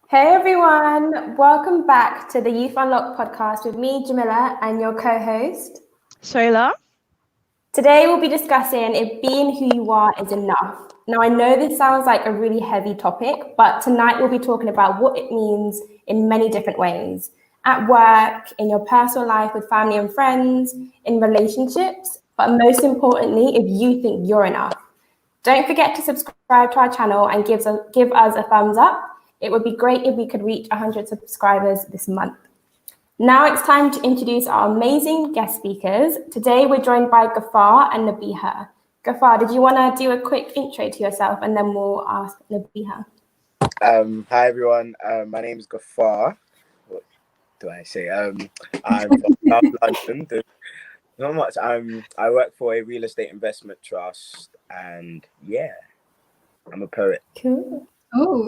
Hey everyone, welcome back to the Youth Unlocked podcast with me, Jamila, and your co-host. Shola. Today we'll be discussing if being who you are is enough. Now I know this sounds like a really heavy topic, but tonight we'll be talking about what it means in many different ways. At work, in your personal life with family and friends, in relationships, but most importantly, if you think you're enough. Don't forget to subscribe to our channel and give us a thumbs up. It would be great if we could reach 100 subscribers this month. Now it's time to introduce our amazing guest speakers. Today we're joined by Ghaffar and Nabiha. Ghaffar, did you want to do a quick intro to yourself and then we'll ask Nabiha? Hi everyone. My name is Ghaffar. What do I say? I'm from South London. Not much. I work for a real estate investment trust, and yeah, I'm a poet. Cool. Oh.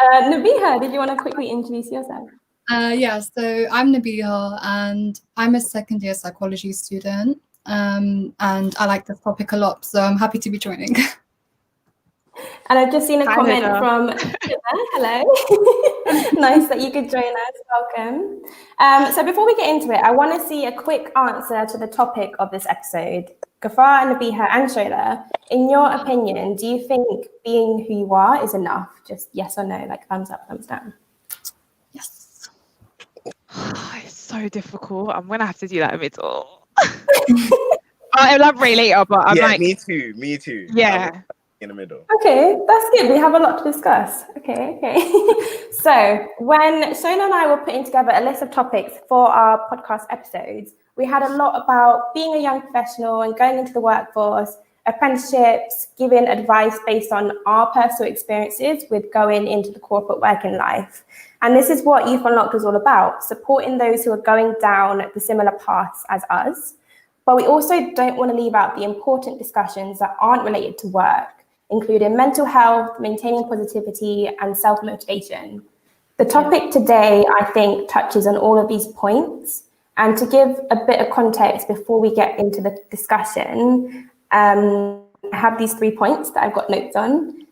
Nabiha, did you want to quickly introduce yourself? So I'm Nabiha and I'm a second year psychology student. And I like this topic a lot, so I'm happy to be joining. And I've just seen a comment Nida. from hello. Nice that you could join us. Welcome. So before we get into it, I want to see a quick answer to the topic of this episode. Ghaffar, Nabiha, and Shola, in your opinion, do you think being who you are is enough? Just yes or no, like thumbs up, thumbs down. Yes. It's so difficult. I'm gonna have to do that in the middle. I'll elaborate later, but I'm like, me too. yeah. In the middle. Okay, that's good. We have a lot to discuss. Okay. So when Shola and I were putting together a list of topics for our podcast episodes, we had a lot about being a young professional and going into the workforce, apprenticeships, giving advice based on our personal experiences with going into the corporate working life. And this is what Youth Unlocked is all about, supporting those who are going down the similar paths as us. But we also don't want to leave out the important discussions that aren't related to work, including mental health, maintaining positivity, and self-motivation. The topic today, I think, touches on all of these points. And to give a bit of context before we get into the discussion, I have these 3 points that I've got notes on.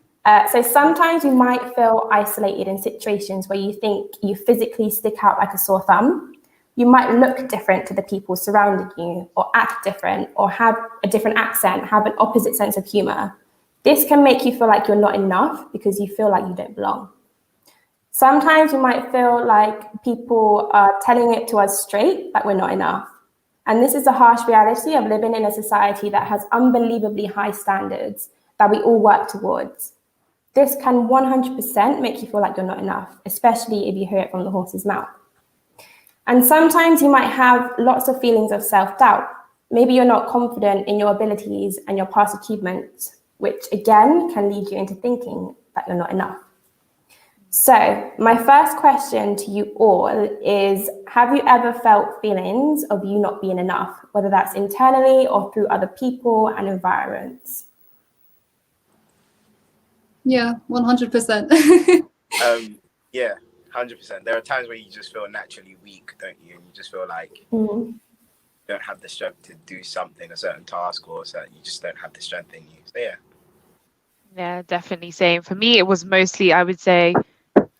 So sometimes you might feel isolated in situations where you think you physically stick out like a sore thumb. You might look different to the people surrounding you, or act different, or have a different accent, have an opposite sense of humor. This can make you feel like you're not enough because you feel like you don't belong. Sometimes you might feel like people are telling it to us straight that we're not enough. And this is the harsh reality of living in a society that has unbelievably high standards that we all work towards. This can 100% make you feel like you're not enough, especially if you hear it from the horse's mouth. And sometimes you might have lots of feelings of self-doubt. Maybe you're not confident in your abilities and your past achievements, which again can lead you into thinking that you're not enough. So my first question to you all is, have you ever felt feelings of you not being enough, whether that's internally or through other people and environments? Yeah, 100%. Yeah, 100%. There are times where you just feel naturally weak, don't you? And you just feel like you don't have the strength to do something, a certain task, or you just don't have the strength in you. So yeah. Yeah, definitely same. For me, it was mostly, I would say,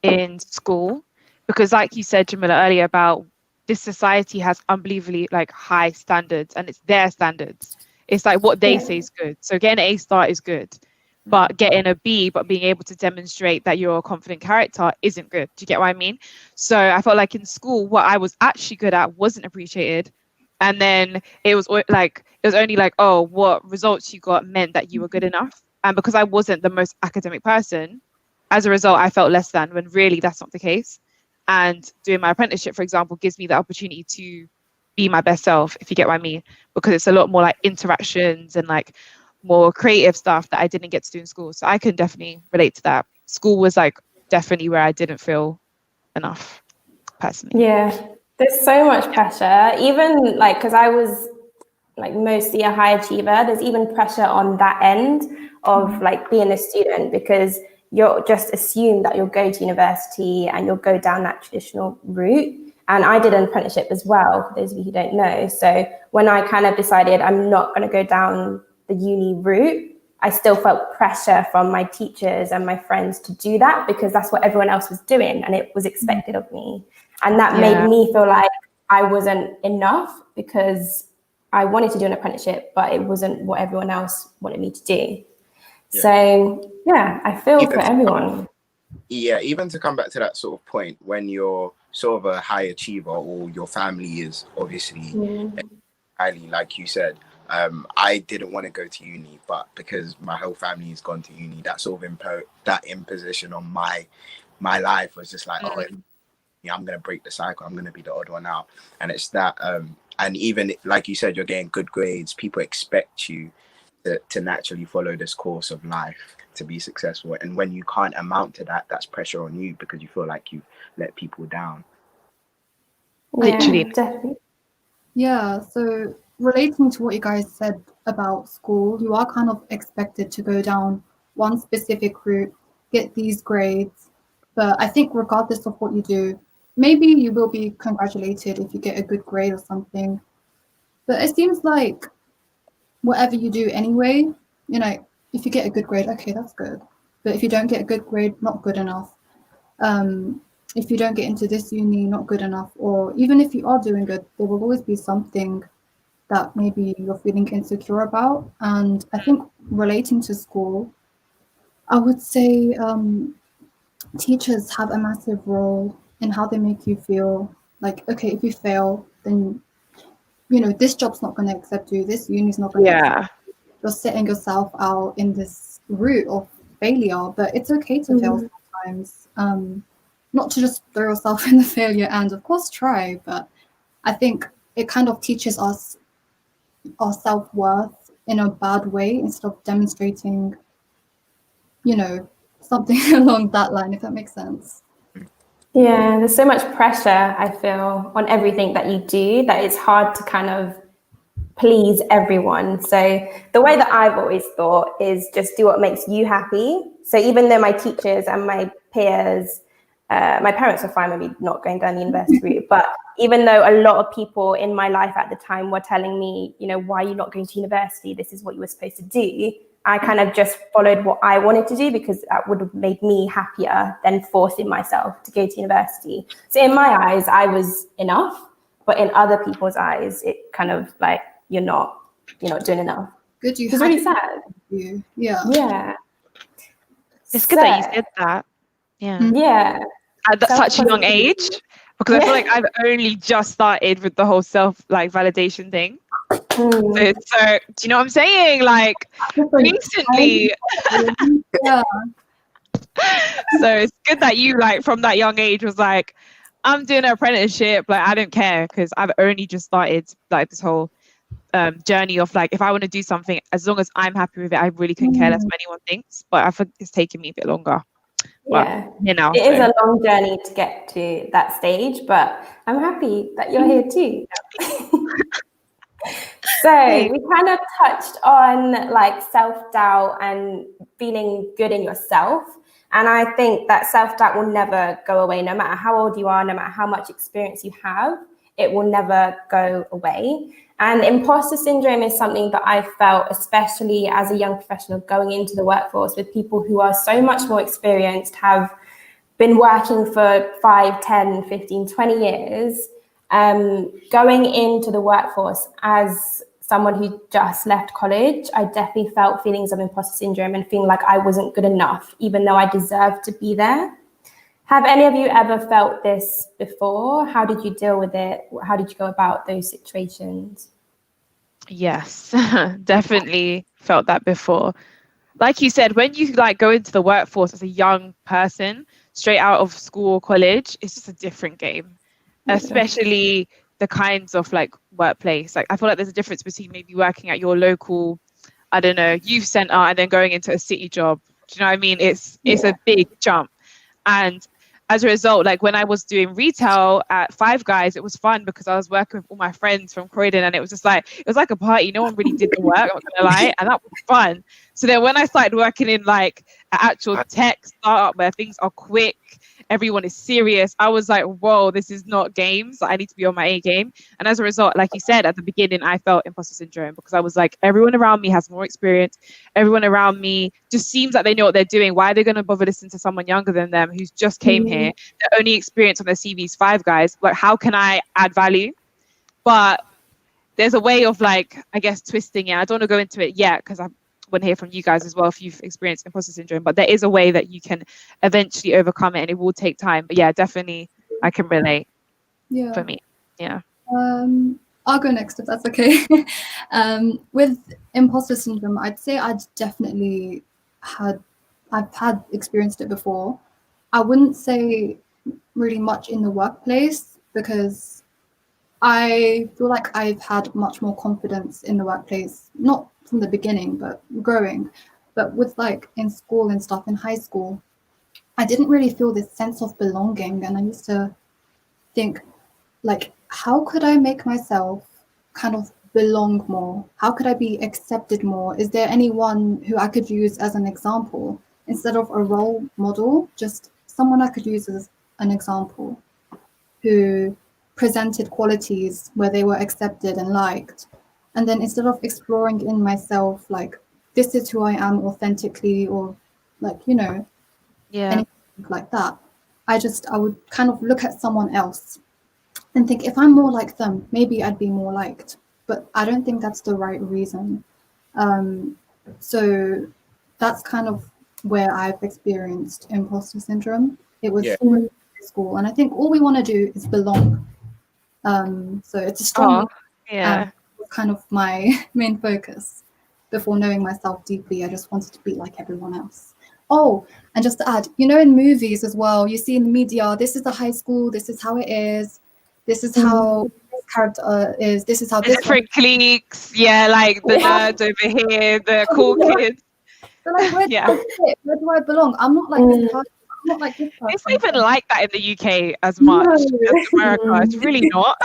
in school, because like you said, Jamila, earlier about this society has unbelievably like high standards, and it's their standards. It's like what they say is good. So getting an A* is good, but getting a B, but being able to demonstrate that you're a confident character isn't good. Do you get what I mean? So I felt like in school, what I was actually good at wasn't appreciated. And then it was only like, oh, what results you got meant that you were good enough. And because I wasn't the most academic person, as a result, I felt less than, when really that's not the case. And doing my apprenticeship, for example, gives me the opportunity to be my best self, if you get what I mean, because it's a lot more like interactions and like more creative stuff that I didn't get to do in school. So I can definitely relate to that. School was like definitely where I didn't feel enough, personally. Yeah, there's so much pressure, even like, because I was like mostly a high achiever, there's even pressure on that end of like being a student, because you're just assumed that you'll go to university and you'll go down that traditional route. And I did an apprenticeship as well, for those of you who don't know. So when I kind of decided I'm not going to go down the uni route, I still felt pressure from my teachers and my friends to do that because that's what everyone else was doing and it was expected of me. And that made me feel like I wasn't enough because I wanted to do an apprenticeship, but it wasn't what everyone else wanted me to do. Yeah. So yeah, I feel for everyone. Yeah, even to come back to that sort of point, when you're sort of a high achiever or your family is obviously highly, like you said, I didn't want to go to uni, but because my whole family has gone to uni, that sort of that imposition on my life was just like, I'm going to break the cycle. I'm going to be the odd one out. And it's that, and even like you said, you're getting good grades. People expect you to naturally follow this course of life to be successful. And when you can't amount to that, that's pressure on you because you feel like you let people down. Literally. Definitely. Yeah, so relating to what you guys said about school, you are kind of expected to go down one specific route, get these grades. But I think regardless of what you do, maybe you will be congratulated if you get a good grade or something. But it seems like whatever you do anyway, you know, if you get a good grade, okay, that's good. But if you don't get a good grade, not good enough. If you don't get into this uni, not good enough. Or even if you are doing good, there will always be something that maybe you're feeling insecure about. And I think relating to school, I would say teachers have a massive role in how they make you feel. Like, okay, if you fail, then, you know, this job's not going to accept you. This uni's not going to accept you. You're setting yourself out in this route of failure, but it's okay to fail sometimes. Not to just throw yourself in the failure and of course try, but I think it kind of teaches us our self-worth in a bad way instead of demonstrating, you know, something along that line, if that makes sense. Yeah, there's so much pressure, I feel, on everything that you do that it's hard to kind of please everyone. So the way that I've always thought is just do what makes you happy. So even though my teachers and my peers, my parents were fine with me not going down the university route, but even though a lot of people in my life at the time were telling me, you know, why are you not going to university? This is what you were supposed to do. I kind of just followed what I wanted to do because that would have made me happier than forcing myself to go to university. So in my eyes, I was enough, but in other people's eyes, it kind of like, you're not doing enough. Good, you It's really sad. You. Yeah. Yeah. It's good that you said that. Yeah. Yeah. At such a young age, because I feel like I've only just started with the whole validation thing. So do you know what I'm saying? Like recently. Yeah. So it's good that you like from that young age was like, I'm doing an apprenticeship. Like I don't care because I've only just started like this whole journey of like if I want to do something, as long as I'm happy with it, I really couldn't care less what anyone thinks. But I think it's taken me a bit longer. Yeah, it is a long journey to get to that stage, but I'm happy that you're here too. So we kind of touched on like self-doubt and feeling good in yourself. And I think that self-doubt will never go away, no matter how old you are, no matter how much experience you have, it will never go away. And imposter syndrome is something that I felt, especially as a young professional going into the workforce with people who are so much more experienced, have been working for 5, 10, 15, 20 years, going into the workforce as someone who just left college, I definitely felt feelings of imposter syndrome and feeling like I wasn't good enough, even though I deserved to be there. Have any of you ever felt this before? How did you deal with it? How did you go about those situations? Yes, definitely felt that before. Like you said, when you like go into the workforce as a young person, straight out of school or college, it's just a different game, especially the kinds of like workplace. Like I feel like there's a difference between maybe working at your local, I don't know, youth center and then going into a city job. Do you know what I mean? It's a big jump. And as a result, like when I was doing retail at Five Guys, it was fun because I was working with all my friends from Croydon and it was like a party. No one really did the work, I'm not gonna lie, and that was fun. So then when I started working in like an actual tech startup where things are quick everyone is serious. I was like, whoa, this is not games. I need to be on my A game. And as a result, like you said at the beginning, I felt imposter syndrome because I was like, everyone around me has more experience. Everyone around me just seems like they know what they're doing. Why are they going to bother listening to someone younger than them who's just came here? Their only experience on their CV is Five Guys. Like, how can I add value? But there's a way of, like, I guess, twisting it. I don't want to go into it yet because I want to hear from you guys as well if you've experienced imposter syndrome. But there is a way that you can eventually overcome it, and it will take time. But yeah, definitely, I can relate. Yeah. For me, yeah. I'll go next if that's okay. With imposter syndrome, I'd say I've had experienced it before. I wouldn't say really much in the workplace because I feel like I've had much more confidence in the workplace, not from the beginning, but growing. But with like in school and stuff, in high school, I didn't really feel this sense of belonging. And I used to think, like, how could I make myself kind of belong more? How could I be accepted more? Is there anyone who I could use as an example instead of a role model? Just someone I could use as an example who presented qualities where they were accepted and liked. And then instead of exploring in myself, like, this is who I am authentically, or like, Yeah. anything like that, I would kind of look at someone else and think, if I'm more like them, maybe I'd be more liked. But I don't think that's the right reason. So that's kind of where I've experienced imposter syndrome. It was in school, and I think all we want to do is belong. So it's a strong kind of my main focus. Before knowing myself deeply, I just wanted to be like everyone else. Oh, and just to add, in movies as well, you see in the media, this is the high school, this is how it is, this is how this character is, this is how this different cliques, like the nerds over here, the cool kids. So like, where do I fit? Where do I belong? I'm not like this person. I'm not like this person. It's not even like that in the UK as much as America. It's really not.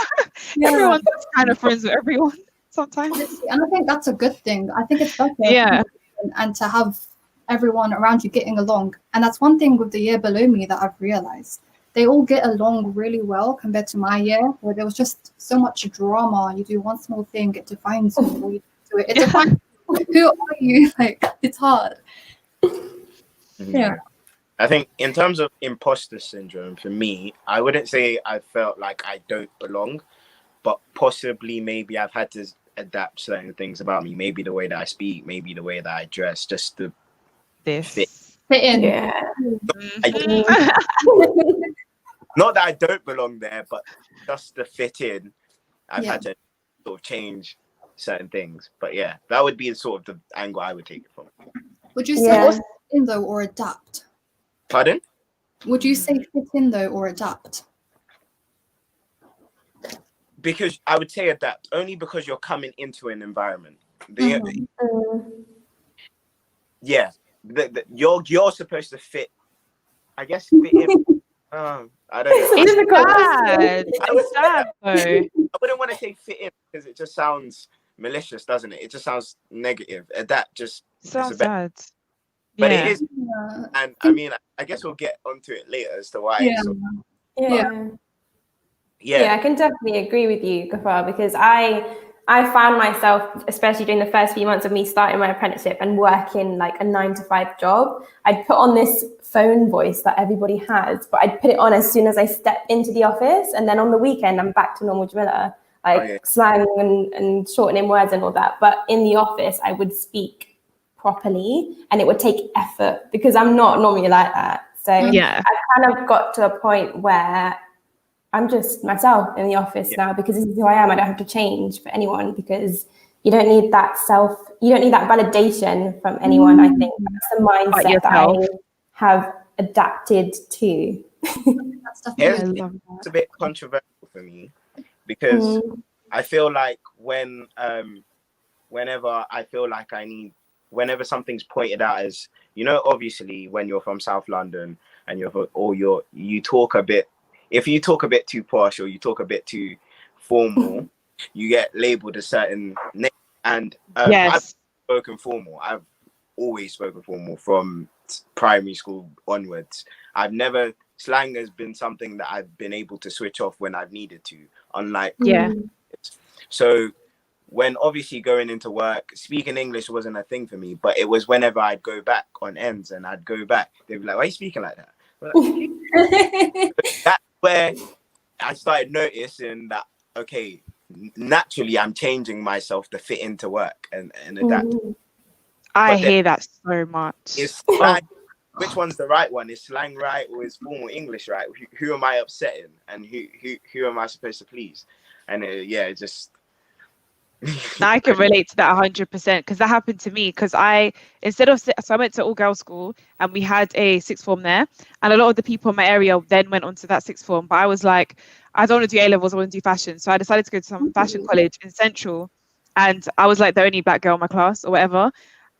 Everyone's kind of friends with everyone sometimes. And I think that's a good thing. I think it's better. And to have everyone around you getting along. And that's one thing with the year below me that I've realized. They all get along really well compared to my year, where there was just so much drama. You do one small thing, it defines you. Or you do it defines who are you? Like, it's hard. Yeah. I think in terms of imposter syndrome, for me, I wouldn't say I felt like I don't belong, but possibly maybe I've had to adapt certain things about me. Maybe the way that I speak, maybe the way that I dress, just to fit in. Yeah. Not that I don't belong there, but just to fit in, I've had to sort of change certain things. But yeah, that would be sort of the angle I would take it from. Would you say fit in though, or adapt? Pardon? Would you say fit in though, or adapt? Because I would say adapt, only because you're coming into an environment. You're supposed to fit. I guess fit in. I don't know. It's bad. It's sad though. I wouldn't want to say fit in because it just sounds malicious, doesn't it? It just sounds negative. Adapt just sounds sad. But it is, and I mean, I guess we'll get onto it later as to why. Yeah, I can definitely agree with you, Gafar, because I found myself, especially during the first few months of me starting my apprenticeship and working like a 9-to-5 job, I'd put on this phone voice that everybody has, but I'd put it on as soon as I stepped into the office, and then on the weekend I'm back to normal Jamila, like slang and shortening words and all that. But in the office, I would speak properly, and it would take effort because I'm not normally like that. So I kind of got to a point where I'm just myself in the office now, because this is who I am. I don't have to change for anyone, because you don't need that validation from anyone. I think that's the mindset that I have adapted to. It's a bit controversial for me, because I feel like whenever I feel like whenever something's pointed out as, obviously when you're from South London and you talk a bit, if you talk a bit too posh or you talk a bit too formal, you get labeled a certain name. And I've spoken formal. I've always spoken formal from primary school onwards. I've never slang has been something that I've been able to switch off when I've needed to, unlike Yeah. so when obviously going into work, speaking English wasn't a thing for me, but it was whenever I'd go back on ends and I'd go back, they'd be like, why are you speaking like that? Like, that's where I started noticing that, okay, naturally I'm changing myself to fit into work and adapt. I But then hear that so much. Is slang, which one's the right one? Is slang right or is formal English right? Who am I upsetting and who am I supposed to please? And it just Now I can relate to that 100% because that happened to me. Because I went to all girls school and we had a sixth form there, and a lot of the people in my area then went on to that sixth form. But I was like, I don't want to do A levels, I want to do fashion. So I decided to go to some fashion college in Central, and I was like the only black girl in my class or whatever.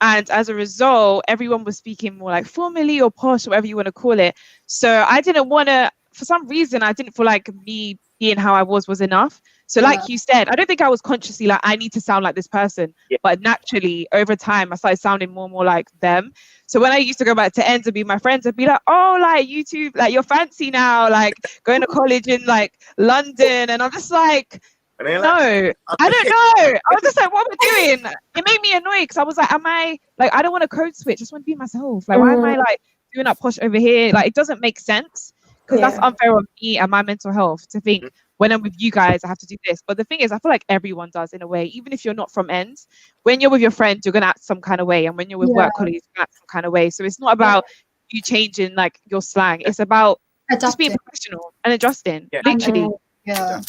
And as a result, everyone was speaking more like formally or posh, or whatever you want to call it. So I didn't want to, for some reason, I didn't feel like me being how I was enough. So like you said, I don't think I was consciously like, I need to sound like this person. Yeah. But naturally, over time, I started sounding more and more like them. So when I used to go back to ends and be my friends, I'd be like, oh, like you two, like you're fancy now, like going to college in like London. And I'm just like, and they're no, like, I don't know. I was just like, what am I doing? It made me annoyed because I was like, I don't want to code switch. I just want to be myself. Like, why am I like doing that posh over here? Like, it doesn't make sense because that's unfair on me and my mental health to think when I'm with you guys, I have to do this. But the thing is, I feel like everyone does in a way, even if you're not from ends. When you're with your friends, you're going to act some kind of way. And when you're with work colleagues, you're going to act some kind of way. So it's not about you changing like your slang. It's about just being professional and adjusting. Yeah. Literally. Yeah.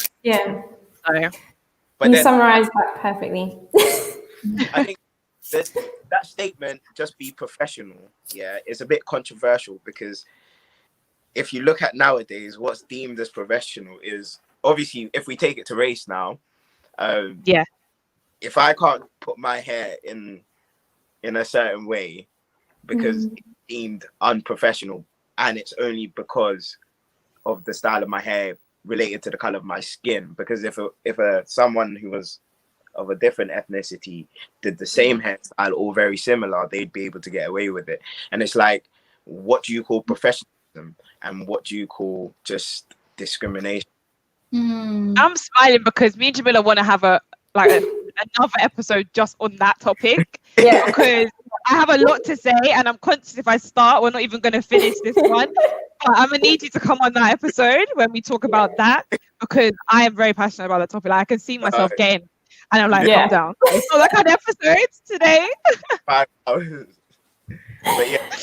So, but you then summarized that perfectly. I think that statement, just be professional, is a bit controversial because if you look at nowadays, what's deemed as professional is obviously, if we take it to race now, if I can't put my hair in a certain way because it's deemed unprofessional, and it's only because of the style of my hair related to the color of my skin, because if someone who was of a different ethnicity did the same hairstyle or very similar, they'd be able to get away with it. And it's like, what do you call professionalism and what do you call just discrimination? I'm smiling because me and Jamila want to have another episode just on that topic. Because I have a lot to say and I'm conscious if I start, we're not even going to finish this one. But I'm going to need you to come on that episode when we talk about that, because I am very passionate about that topic. Like, I can see myself getting, and I'm like, calm down. It's not that kind of episode today. 5 hours. But yeah.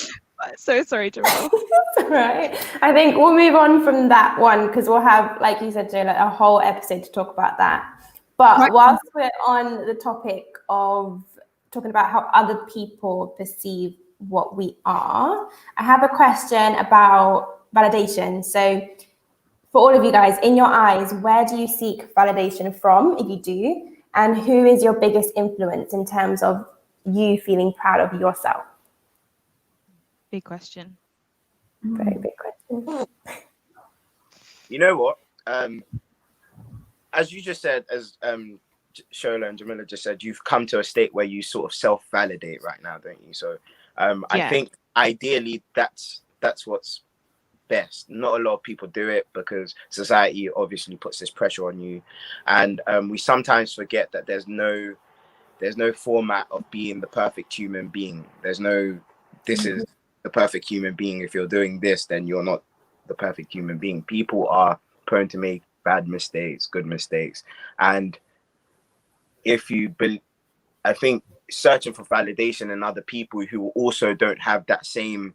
So sorry, Jamila. Right. I think we'll move on from that one because we'll have, like you said, Joe, like a whole episode to talk about that. But whilst we're on the topic of talking about how other people perceive what we are, I have a question about validation. So for all of you guys, in your eyes, where do you seek validation from, if you do? And who is your biggest influence in terms of you feeling proud of yourself? Big question. Very big question. You know what? As you just said, as Shola and Jamila just said, you've come to a state where you sort of self-validate right now, don't you? So I think ideally that's what's best. Not a lot of people do it because society obviously puts this pressure on you, and we sometimes forget that there's no format of being the perfect human being. There's no this is the perfect human being. If you're doing this, then you're not the perfect human being. People are prone to make bad mistakes, good mistakes, and I think searching for validation in other people who also don't have that same,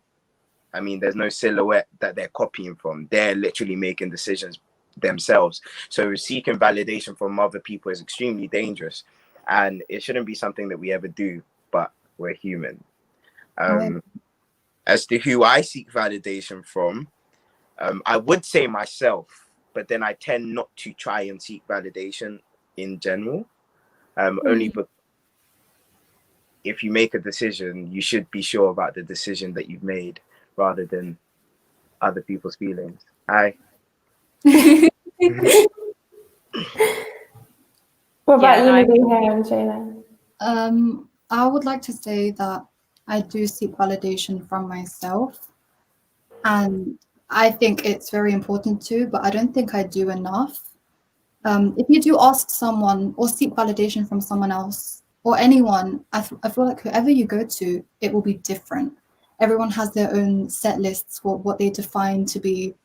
there's no silhouette that they're copying from. They're literally making decisions themselves. So seeking validation from other people is extremely dangerous, and it shouldn't be something that we ever do, but we're human. As to who I seek validation from, I would say myself, but then I tend not to try and seek validation in general. Only because if you make a decision, you should be sure about the decision that you've made rather than other people's feelings. What about you, Shayla? I would like to say that I do seek validation from myself. And I think it's very important too, but I don't think I do enough. If you do ask someone or seek validation from someone else or anyone, I feel like whoever you go to, it will be different. Everyone has their own set lists for what they define to be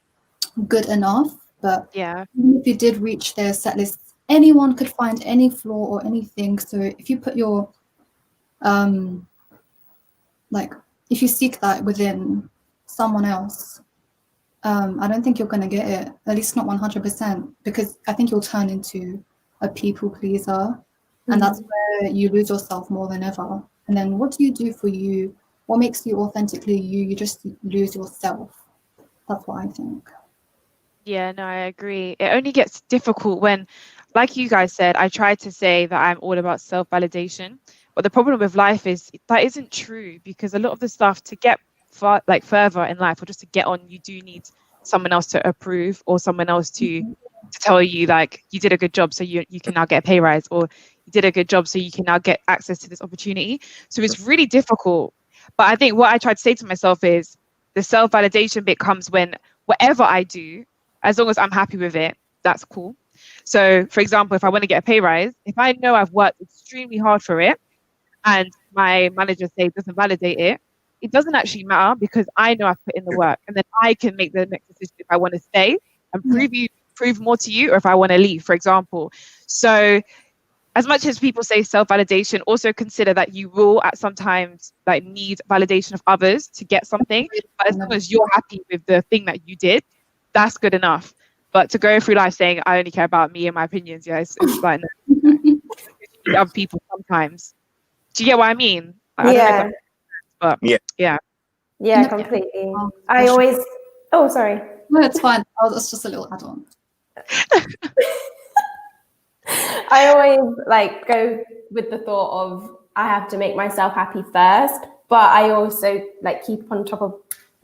good enough. But Yeah. even if you did reach their set lists, anyone could find any flaw or anything. So if you put your like if you seek that within someone else, I don't think you're going to get it, at least not 100%, because I think you'll turn into a people pleaser, and that's where you lose yourself more than ever. And then what do you do for you? What makes you authentically you? You just lose yourself. That's what I think. Yeah, no, I agree. It only gets difficult when, like you guys said, I try to say that I'm all about self-validation. But the problem with life is that isn't true, because a lot of the stuff to get further in life, or just to get on, you do need someone else to approve, or someone else to tell you like you did a good job, so you can now get a pay rise, or you did a good job, so you can now get access to this opportunity. So it's really difficult. But I think what I try to say to myself is the self-validation bit comes when whatever I do, as long as I'm happy with it, that's cool. So for example, if I want to get a pay rise, if I know I've worked extremely hard for it and my manager says doesn't validate it, it doesn't actually matter, because I know I've put in the work, and then I can make the next decision if I want to stay and prove more to you, or if I want to leave, for example. So as much as people say self-validation, also consider that you will at sometimes like need validation of others to get something. But as long as you're happy with the thing that you did, that's good enough. But to go through life saying I only care about me and my opinions, yeah, it's like no, other people sometimes. Do you get what I mean? I don't know, but yeah, completely. I always sorry. No, it's fine. It's just a little add-on. I always like go with the thought of I have to make myself happy first, but I also like keep on top of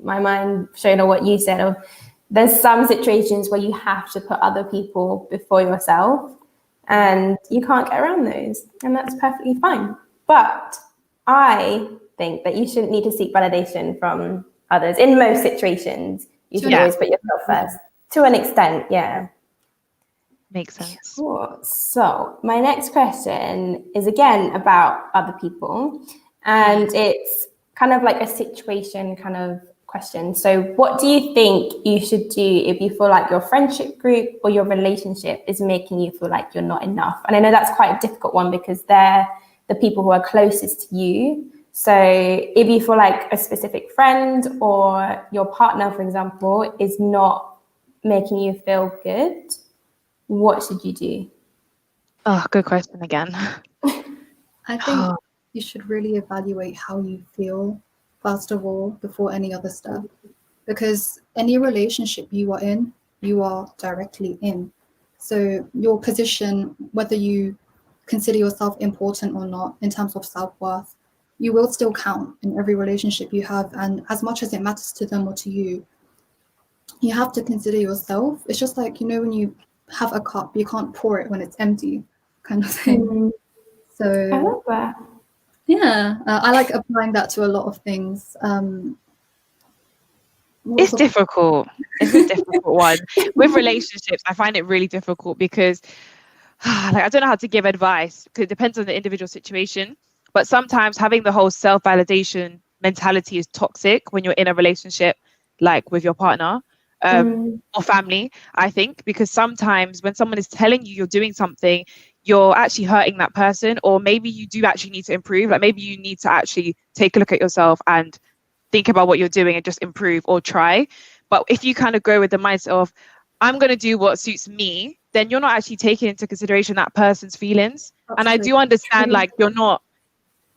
my mind, Shona, what you said of there's some situations where you have to put other people before yourself, and you can't get around those, and that's perfectly fine. But I think that you shouldn't need to seek validation from others in most situations. You should always put yourself first, to an extent. Yeah. Makes sense. Cool. So my next question is again about other people, and it's kind of like a situation kind of question. So what do you think you should do if you feel like your friendship group or your relationship is making you feel like you're not enough? And I know that's quite a difficult one because they're the people who are closest to you. So if you feel like a specific friend or your partner, for example, is not making you feel good, what should you do? Oh, good question again. I think you should really evaluate how you feel, first of all, before any other stuff. Because any relationship you are in, you are directly in. So your position, whether you consider yourself important or not in terms of self-worth, you will still count in every relationship you have. And as much as it matters to them or to you, you have to consider yourself. It's just like, when you have a cup, you can't pour it when it's empty, kind of thing. So I love that. Yeah, I like applying that to a lot of things. It's difficult. It's a difficult one. With relationships, I find it really difficult because I don't know how to give advice, because it depends on the individual situation. But sometimes having the whole self-validation mentality is toxic when you're in a relationship, like with your partner or family, I think, because sometimes when someone is telling you you're doing something, you're actually hurting that person, or maybe you do actually need to improve. Like maybe you need to actually take a look at yourself and think about what you're doing and just improve or try. But if you kind of go with the mindset of, I'm going to do what suits me, then you're not actually taking into consideration that person's feelings. Absolutely. And I do understand, like, you're not,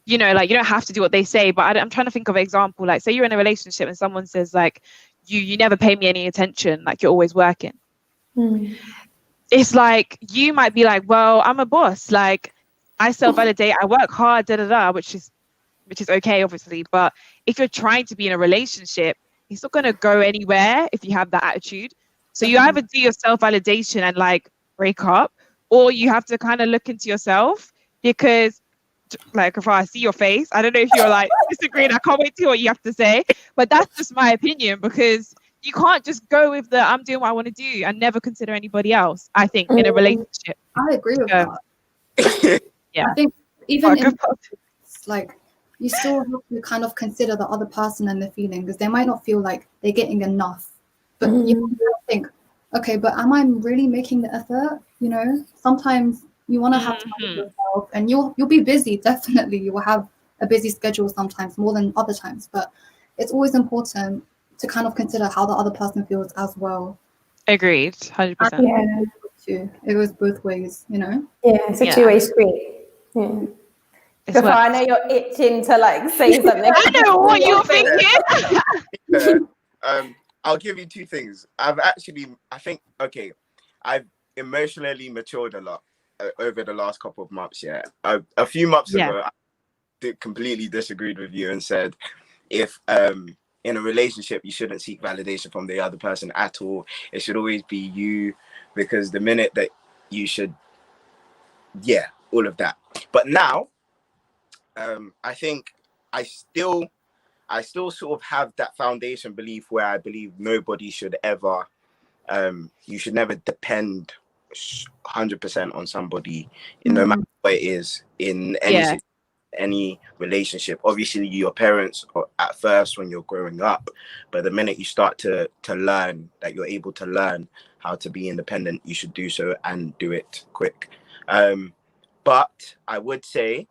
like, you don't have to do what they say, but I'm trying to think of an example. Like, say you're in a relationship and someone says, like, you never pay me any attention, like you're always working. It's like, you might be like, well, I'm a boss. Like, I self-validate, I work hard, which is okay, obviously. But if you're trying to be in a relationship, it's not going to go anywhere if you have that attitude. So you either do your self-validation and like break up, or you have to kind of look into yourself, because like, if I see your face, I don't know if you're like disagreeing, I can't wait to hear what you have to say, but that's just my opinion, because you can't just go with the I'm doing what I want to do and never consider anybody else. I think in a relationship. I agree with Um, that. Yeah. I think even Oh, in good part. like you still have to kind of consider the other person and their feeling because they might not feel like they're getting enough. But you think, okay, but am I really making the effort? You know, sometimes you want to have time with yourself, and you'll be busy. Definitely, you will have a busy schedule sometimes more than other times. But it's always important to kind of consider how the other person feels as well. Agreed, 100%. Yeah. It goes both ways, you know. Yeah, it's a two-way street. Yeah. It's Before what- I know you're itching to like say something. I know what you're thinking. I'll give you two things. I've emotionally matured a lot over the last couple of months. Yeah, a few months ago, I completely disagreed with you and said, if in a relationship you shouldn't seek validation from the other person at all. It should always be you, because the minute that you should, all of that. But now, I think I still sort of have that foundation belief where I believe nobody should ever, you should never depend 100% on somebody, no matter what it is, in any relationship. Obviously, your parents are at first when you're growing up, but the minute you start to learn that you're able to learn how to be independent, you should do so and do it quick. But I would say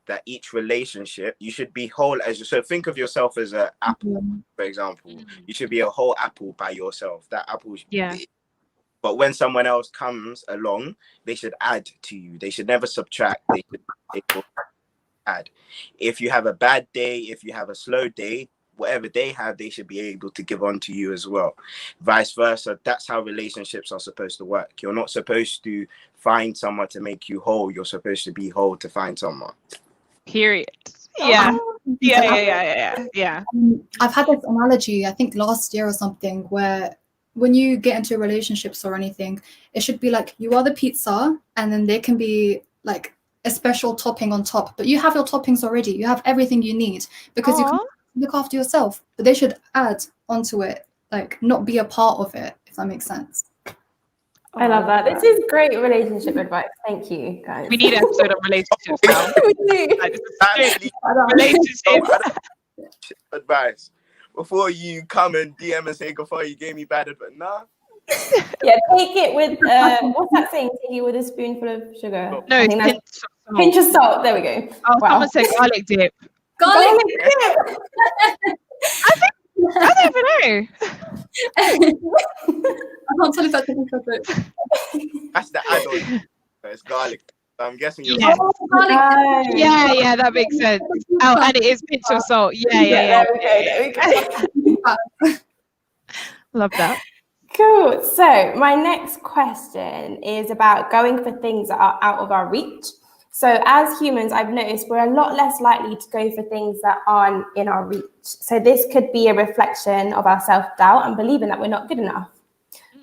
that each relationship, you should be whole so think of yourself as an apple, for example. You should be a whole apple by yourself. That apple but when someone else comes along, they should add to you. They should never subtract. They should add. If you have a bad day, if you have a slow day, whatever they have, they should be able to give on to you as well. Vice versa. That's how relationships are supposed to work. You're not supposed to find someone to make you whole. You're supposed to be whole to find someone. Period. Yeah. I've had this analogy, I think last year or something, where when you get into relationships or anything, it should be like you are the pizza, and then there can be like a special topping on top, but you have your toppings already. You have everything you need because you can look after yourself, but they should add onto it, like not be a part of it, if that makes sense. I love that. This is great relationship advice. Thank you, guys. We need an episode on relationships now. We do. Like, this is relationships. Advice. Before you come and DM and say, Gafar, you gave me bad advice. Nah. Yeah, take it with, what's that saying? Take it with a spoonful of sugar. No, it's pinch of salt. There we go. Oh, someone said garlic dip. Garlic dip. I don't even know. I can't tell if that's chocolate. That's the add-on. It's garlic. I'm guessing you're Yeah, that makes sense. Oh, and it is pinch of salt. Yeah. There we go. Love that. Cool. So my next question is about going for things that are out of our reach. So as humans, I've noticed we're a lot less likely to go for things that aren't in our reach. So this could be a reflection of our self-doubt and believing that we're not good enough.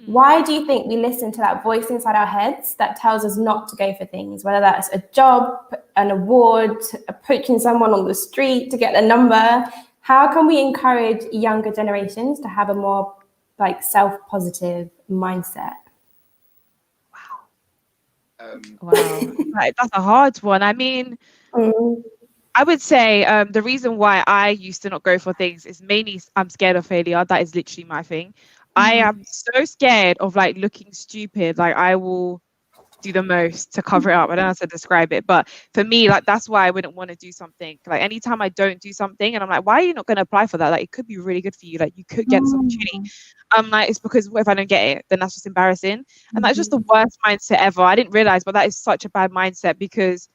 Why do you think we listen to that voice inside our heads that tells us not to go for things, whether that's a job, an award, approaching someone on the street to get a number? How can we encourage younger generations to have a more like self-positive mindset? Wow, that's a hard one. I mean, I would say the reason why I used to not go for things is mainly I'm scared of failure. That is literally my thing. I am so scared of like looking stupid. Like I will do the most to cover it up. I don't know how to describe it, but for me, like that's why I wouldn't want to do something. Like anytime I don't do something and I'm like, why are you not going to apply for that? Like it could be really good for you. Like you could get this opportunity. I'm like, it's because what if I don't get it? Then that's just embarrassing. And that's just the worst mindset ever. I didn't realize, but that is such a bad mindset because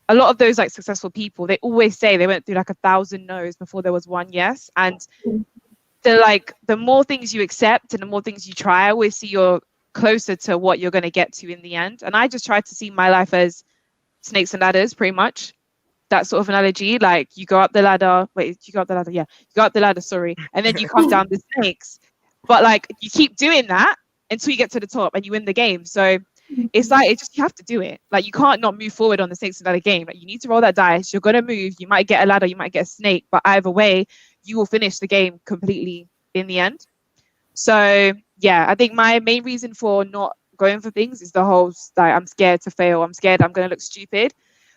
a lot of those like successful people, they always say they went through like 1,000 no's before there was one yes. And the more things you accept and the more things you try, I always see you're closer to what you're going to get to in the end. And I just try to see my life as snakes and ladders, pretty much. That sort of analogy. Like you go up the ladder. Wait, you go up the ladder? Yeah, you go up the ladder. Sorry, and then you come down the snakes. But like you keep doing that until you get to the top and you win the game. So it's like you have to do it. Like you can't not move forward on the snakes and ladder game. Like you need to roll that dice. You're gonna move. You might get a ladder. You might get a snake. But either way, you will finish the game completely in the end. So yeah, I think my main reason for not going for things is the whole like I'm scared to fail, I'm scared I'm going to look stupid,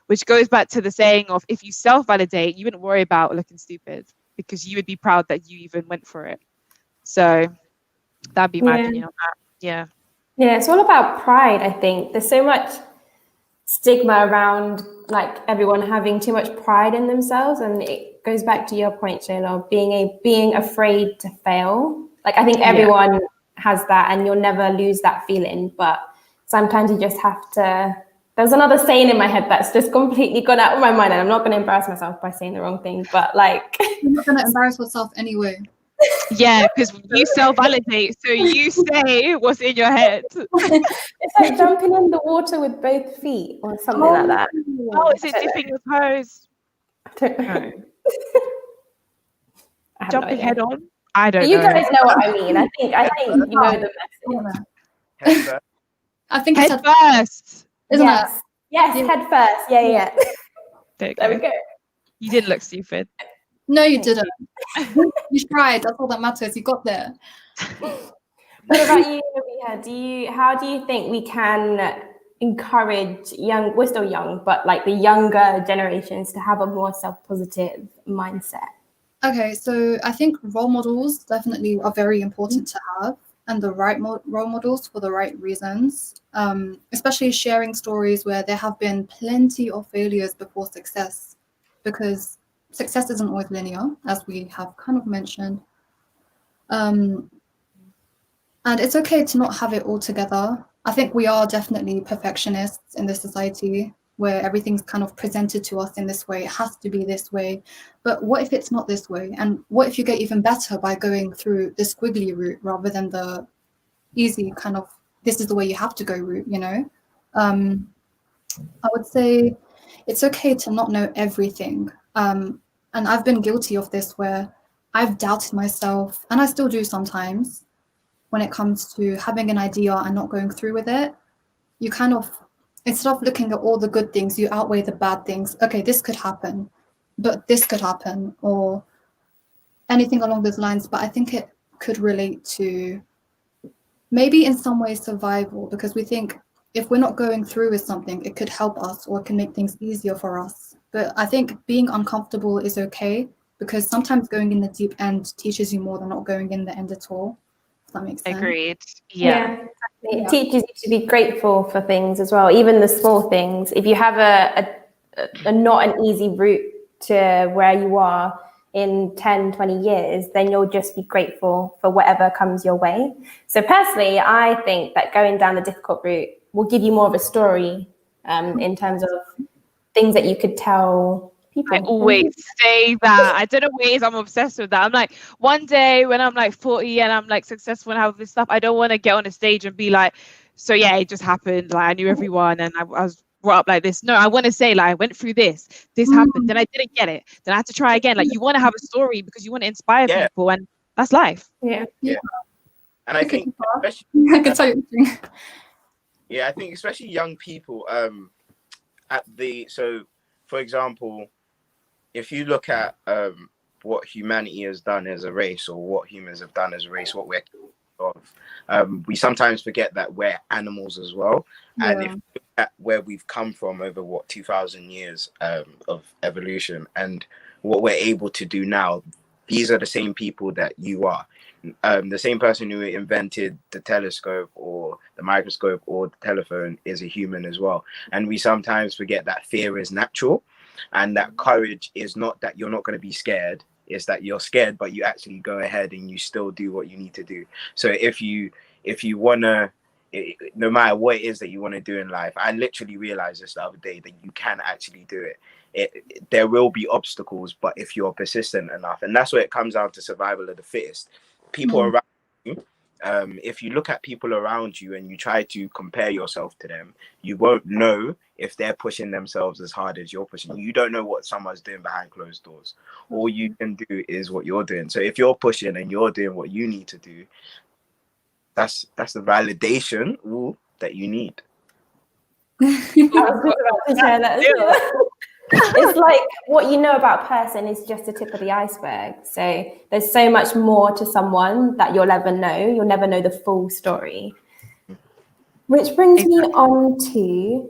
which goes back to the saying of if you self-validate, you wouldn't worry about looking stupid because you would be proud that you even went for it. So that'd be my opinion on that. Yeah. Yeah, it's all about pride, I think. There's so much stigma around like everyone having too much pride in themselves, and it goes back to your point, Shayla, being afraid to fail. Like I think everyone has that, and you'll never lose that feeling, but sometimes you just have to. There's another saying in my head that's just completely gone out of my mind, and I'm not going to embarrass myself by saying the wrong thing, but like You're not going to embarrass yourself anyway. Yeah, because you self-validate, so you say what's in your head. it's like jumping in the water with both feet or something like that. Oh, is it dipping your toes? I don't know. No. I have Jumping no head idea. on? I don't You know. guys know what I mean. I think you know the message. Head first. I think it's Head first. isn't Yes. it? Yes, head first. Yeah. There There we we go. You didn't look stupid. No, you didn't. You tried. That's all that matters. You got there. What about you, Maria? How do you think we can encourage we're still young, but like the younger generations to have a more self-positive mindset? Okay, so I think role models definitely are very important to have, and the right role models for the right reasons, especially sharing stories where there have been plenty of failures before success, because success isn't always linear, as we have kind of mentioned. And it's okay to not have it all together. I think we are definitely perfectionists in this society where everything's kind of presented to us in this way. It has to be this way. But what if it's not this way? And what if you get even better by going through the squiggly route rather than the easy kind of, this is the way you have to go route, you know? I would say it's okay to not know everything. And I've been guilty of this where I've doubted myself, and I still do sometimes, when it comes to having an idea and not going through with it. You kind of, instead of looking at all the good things, you outweigh the bad things. Okay, this could happen, but this could happen, or anything along those lines. But I think it could relate to maybe in some ways survival, because we think if we're not going through with something, it could help us or it can make things easier for us. But I think being uncomfortable is okay, because sometimes going in the deep end teaches you more than not going in the end at all. If that makes sense. Agreed. Yeah. Exactly. It teaches you to be grateful for things as well, even the small things. If you have a not an easy route to where you are in 10, 20 years, then you'll just be grateful for whatever comes your way. So personally, I think that going down the difficult route will give you more of a story in terms of things that you could tell people. I always say that. I don't know ways I'm obsessed with that. I'm like, one day when I'm like 40 and I'm like successful and have this stuff, I don't want to get on a stage and be like, so yeah, it just happened. Like I knew everyone and I was brought up like this. No, I want to say like I went through this happened, then I didn't get it, then I had to try again. Like you want to have a story because you want to inspire people, and that's life. Yeah. And I think especially, I can tell you. yeah, I think especially young people, for example, if you look at what humanity has done as a race, or what humans have done as a race, what we're of, we sometimes forget that we're animals as well. Yeah. And if you look at where we've come from over 2,000 years of evolution, and what we're able to do now, these are the same people that you are. The same person who invented the telescope or the microscope or the telephone is a human as well. And we sometimes forget that fear is natural, and that courage is not that you're not going to be scared. It's that you're scared, but you actually go ahead and you still do what you need to do. So if you want to, no matter what it is that you want to do in life, I literally realized this the other day that you can actually do it. There will be obstacles, but if you're persistent enough, and that's where it comes down to survival of the fittest. People around you, if you look at people around you and you try to compare yourself to them, you won't know if they're pushing themselves as hard as you're pushing. You don't know what someone's doing behind closed doors. All you can do is what you're doing. So if you're pushing and you're doing what you need to do, that's the validation that you need. I was just about to share that. It's like what you know about a person is just the tip of the iceberg. So there's so much more to someone that you'll ever know. You'll never know the full story. Which brings me on to,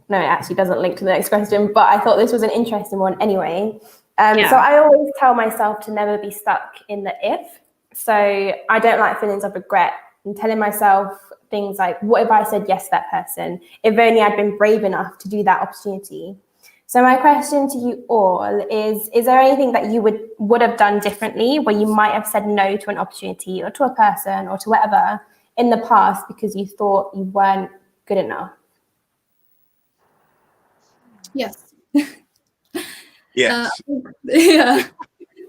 no, it actually doesn't link to the next question, but I thought this was an interesting one anyway. So I always tell myself to never be stuck in the if. So I don't like feelings of regret and telling myself things like, what if I said yes to that person? If only I'd been brave enough to do that opportunity. So my question to you all is there anything that you would have done differently where you might have said no to an opportunity or to a person or to whatever in the past because you thought you weren't good enough? Yes. Yes. Yeah.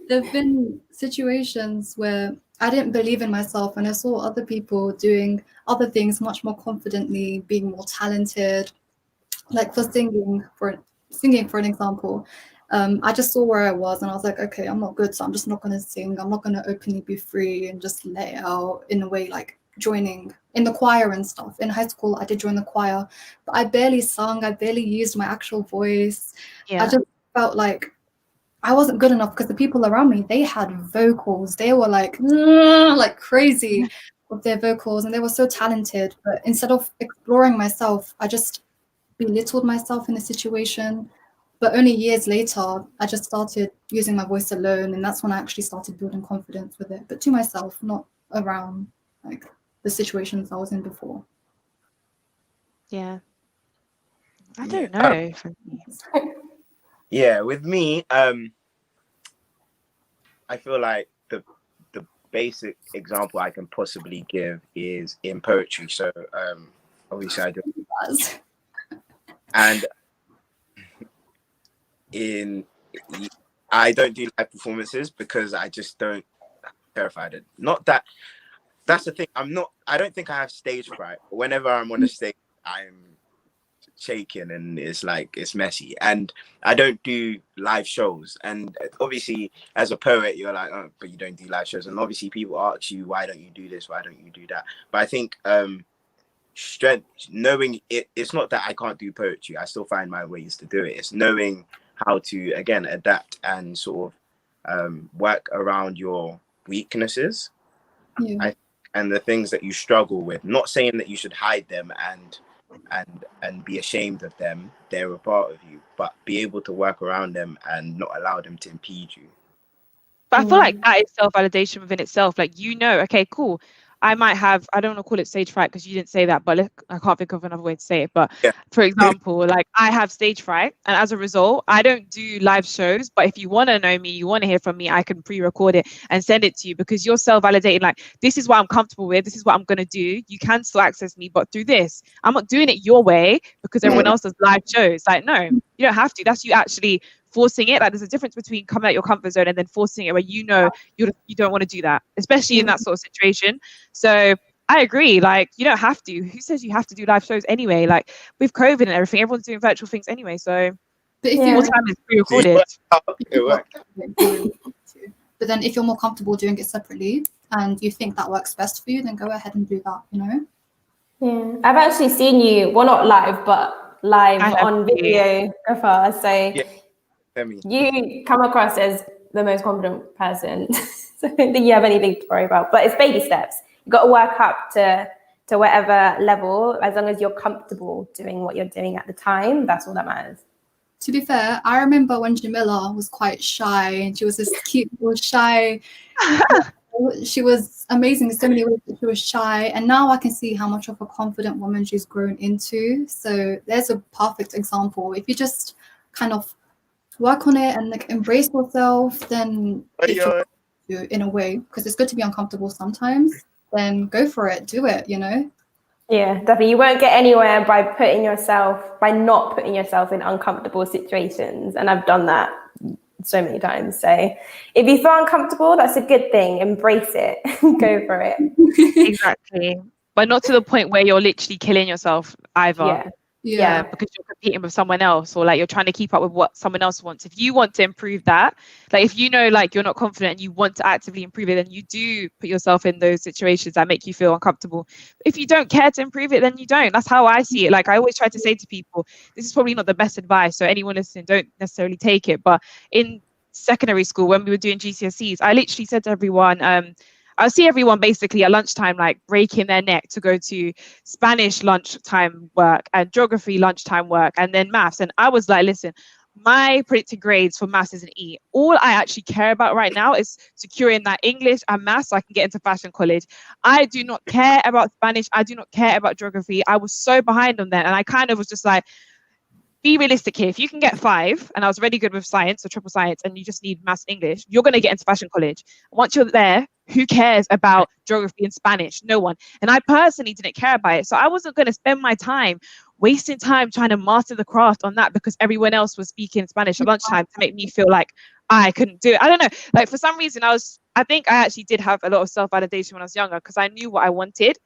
There've been situations where I didn't believe in myself and I saw other people doing other things much more confidently, being more talented. Like for singing, for an example, I just saw where I was and I was like, okay, I'm not good, so I'm just not going to sing. I'm not going to openly be free and just let it out in a way like joining in the choir and stuff. In high school, I did join the choir, but I barely sung. I barely used my actual voice. I just felt like I wasn't good enough because the people around me, they had vocals. They were like crazy with their vocals and they were so talented. But instead of exploring myself, I just belittled myself in the situation. But only years later, I just started using my voice alone. And that's when I actually started building confidence with it, but to myself, not around like the situations I was in before. Yeah. I don't know. Yeah, with me, I feel like the basic example I can possibly give is in poetry. So obviously I do, and I don't do live performances because I just don't terrified it. Not that that's the thing. I don't think I have stage fright. But whenever I'm on the stage, I'm shaking and it's messy, and I don't do live shows. And obviously as a poet you're like, oh, but you don't do live shows, and obviously people ask you, why don't you do this, why don't you do that? But I think strength, knowing it's not that I can't do poetry, I still find my ways to do it. It's knowing how to again adapt and sort of work around your weaknesses. And the things that you struggle with. Not saying that you should hide them and be ashamed of them. They're a part of you, but be able to work around them and not allow them to impede you. But I feel like that is self-validation within itself. Like, okay, cool. I might have, I don't want to call it stage fright because you didn't say that, but I can't think of another way to say it. But for example, like I have stage fright, and as a result, I don't do live shows. But if you want to know me, you want to hear from me, I can pre-record it and send it to you, because you're self-validating. Like, this is what I'm comfortable with. This is what I'm going to do. You can still access me, but through this, I'm not doing it your way because everyone else does live shows. Like, no, you don't have to. That's you actually forcing it. Like, there's a difference between coming out your comfort zone and then forcing it where you don't want to do that, especially in that sort of situation. So I agree, like, you don't have to. Who says you have to do live shows anyway? Like, with COVID and everything, everyone's doing virtual things anyway, so more time is pre-recorded. But then if you're more comfortable doing it separately and you think that works best for you, then go ahead and do that, Yeah, I've actually seen you, well, not live, but live on video before. So you come across as the most confident person. So I don't think you have anything to worry about. But it's baby steps. You've got to work up to whatever level. As long as you're comfortable doing what you're doing at the time, that's all that matters. To be fair, I remember when Jamila was quite shy and she was this cute little shy. She was amazing in so many ways, but she was shy. And now I can see how much of a confident woman she's grown into. So there's a perfect example. If you just kind of work on it and like embrace yourself, then in a way, because it's good to be uncomfortable sometimes, then go for it, do it, Yeah, definitely. You won't get anywhere by not putting yourself in uncomfortable situations. And I've done that so many times. So if you feel uncomfortable, that's a good thing. Embrace it. Go for it. Exactly. But not to the point where you're literally killing yourself either. Yeah, because you're competing with someone else, or like you're trying to keep up with what someone else wants. If you want to improve that, like if you know like you're not confident and you want to actively improve it, then you do put yourself in those situations that make you feel uncomfortable. If you don't care to improve it, then you don't. That's how I see it. Like I always try to say to people, this is probably not the best advice, so anyone listening, don't necessarily take it. But in secondary school, when we were doing GCSEs, I literally said to everyone, I'll see everyone basically at lunchtime, like breaking their neck to go to Spanish lunchtime work and geography lunchtime work and then maths. And I was like, listen, my predicted grades for maths is an E. All I actually care about right now is securing that English and maths so I can get into fashion college. I do not care about Spanish. I do not care about geography. I was so behind on that. And I kind of was just like, be realistic here. If you can get 5, and I was really good with science or triple science, and you just need maths and English, you're going to get into fashion college. Once you're there, who cares about geography and Spanish? No one. And I personally didn't care about it. So I wasn't going to spend my time wasting time trying to master the craft on that because everyone else was speaking Spanish at lunchtime to make me feel like I couldn't do it. I don't know. Like for some reason, I think I actually did have a lot of self-validation when I was younger because I knew what I wanted.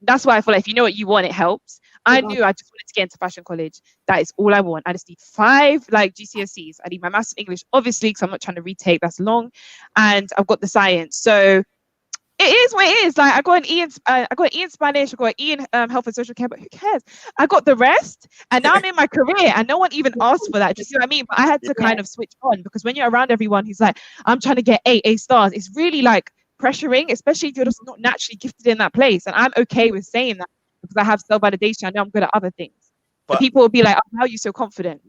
That's why I feel like if you know what you want, it helps. I knew I just wanted to get into fashion college. That is all I want. I just need 5 like GCSEs. I need my maths and English, obviously, because I'm not trying to retake. That's long, and I've got the science. So it is what it is. Like I got an E in Spanish. I got an E in health and social care. But who cares? I got the rest, and now I'm in my career, and no one even asked for that. Do you see what I mean? But I had to kind of switch on because when you're around everyone who's like, I'm trying to get A stars, it's really like pressuring, especially if you're just not naturally gifted in that place. And I'm okay with saying that because I have self-validation. I know I'm good at other things. But people will be like, oh, how are you so confident?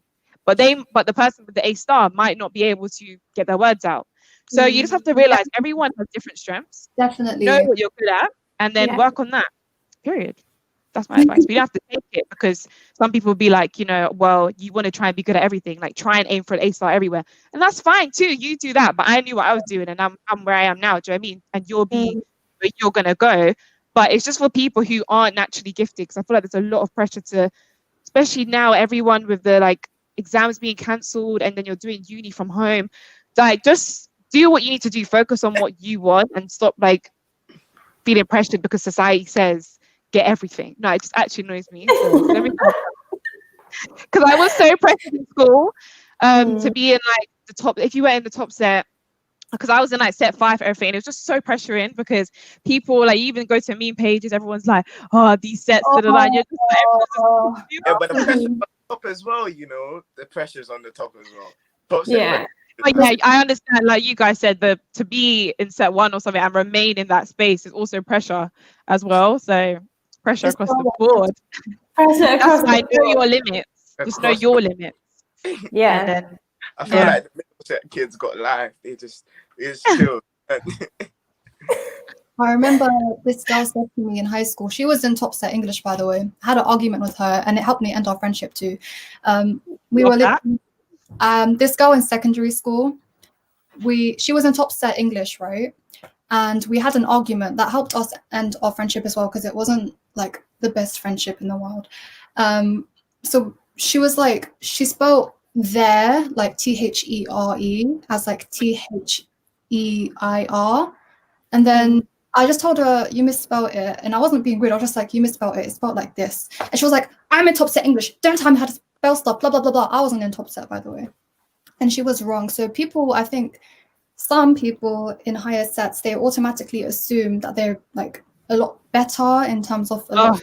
But the person with the A star might not be able to get their words out. So you just have to realize everyone has different strengths. Definitely. Know what you're good at and then work on that. Period. That's my advice. But you have to take it because some people will be like, well, you want to try and be good at everything, like try and aim for an A star everywhere. And that's fine too. You do that. But I knew what I was doing and I'm where I am now. Do you know what I mean? And you'll be where you're going to go. But it's just for people who aren't naturally gifted because I feel like there's a lot of pressure to, especially now, everyone with the like exams being cancelled and then you're doing uni from home. Like just do what you need to do. Focus on what you want and stop like feeling pressured because society says, get everything. No, it just actually annoys me. Because I was so pressured in school to be in like the top. If you were in the top set, because I was in like set 5 for everything, and it was just so pressuring because people like even go to meme pages. Everyone's like, "Oh, these sets." You're just like, yeah, but the pressure's on the top as well. The pressure's on the top as well. Top set But yeah, I understand. Like you guys said, to be in set 1 or something and remain in that space is also pressure as well. So pressure across the board. Pressure across the board. Know your limits. Just know your limits. Yeah. And then, I feel like the middle set kids got life. It's chill. I remember this girl said to me in high school, she was in top set English, by the way. I had an argument with her and it helped me end our friendship too. This girl in secondary school, she was in top set English, right? And we had an argument that helped us end our friendship as well because it wasn't like the best friendship in the world. So she was like, she spelled there like THERE as like THEIR. And then I just told her, you misspelled it. And I wasn't being rude. I was just like, you misspelled it. It's spelled like this. And she was like, I'm in top set English. Don't tell me how to spell stuff, blah, blah, blah, blah. I wasn't in top set, by the way. And she was wrong. So I think some people in higher sets, they automatically assume that they're like a lot better in terms of so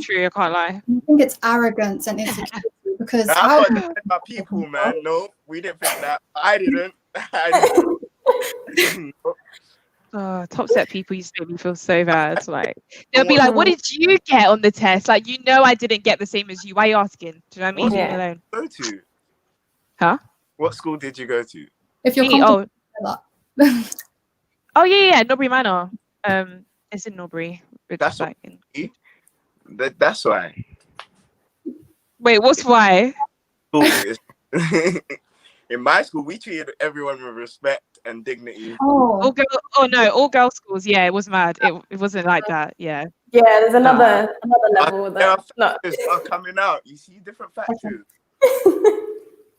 true. I can't lie. I think it's arrogance and insecurity because I thought about people, man. No, we didn't think that. I didn't. Top set people used to make me feel so bad. Like they'll be like, "What did you get on the test?" Like, I didn't get the same as you. Why are you asking? Do you know what I mean? What alone. Go to? Huh? What school did you go to? If you're Norbury Manor. It's in Norbury. That's why. Wait, what's why? In my school, we treated everyone with respect and dignity. All girls schools. Yeah, it was mad. It wasn't like that. Yeah. Yeah, there's another level that are coming out. You see different factors.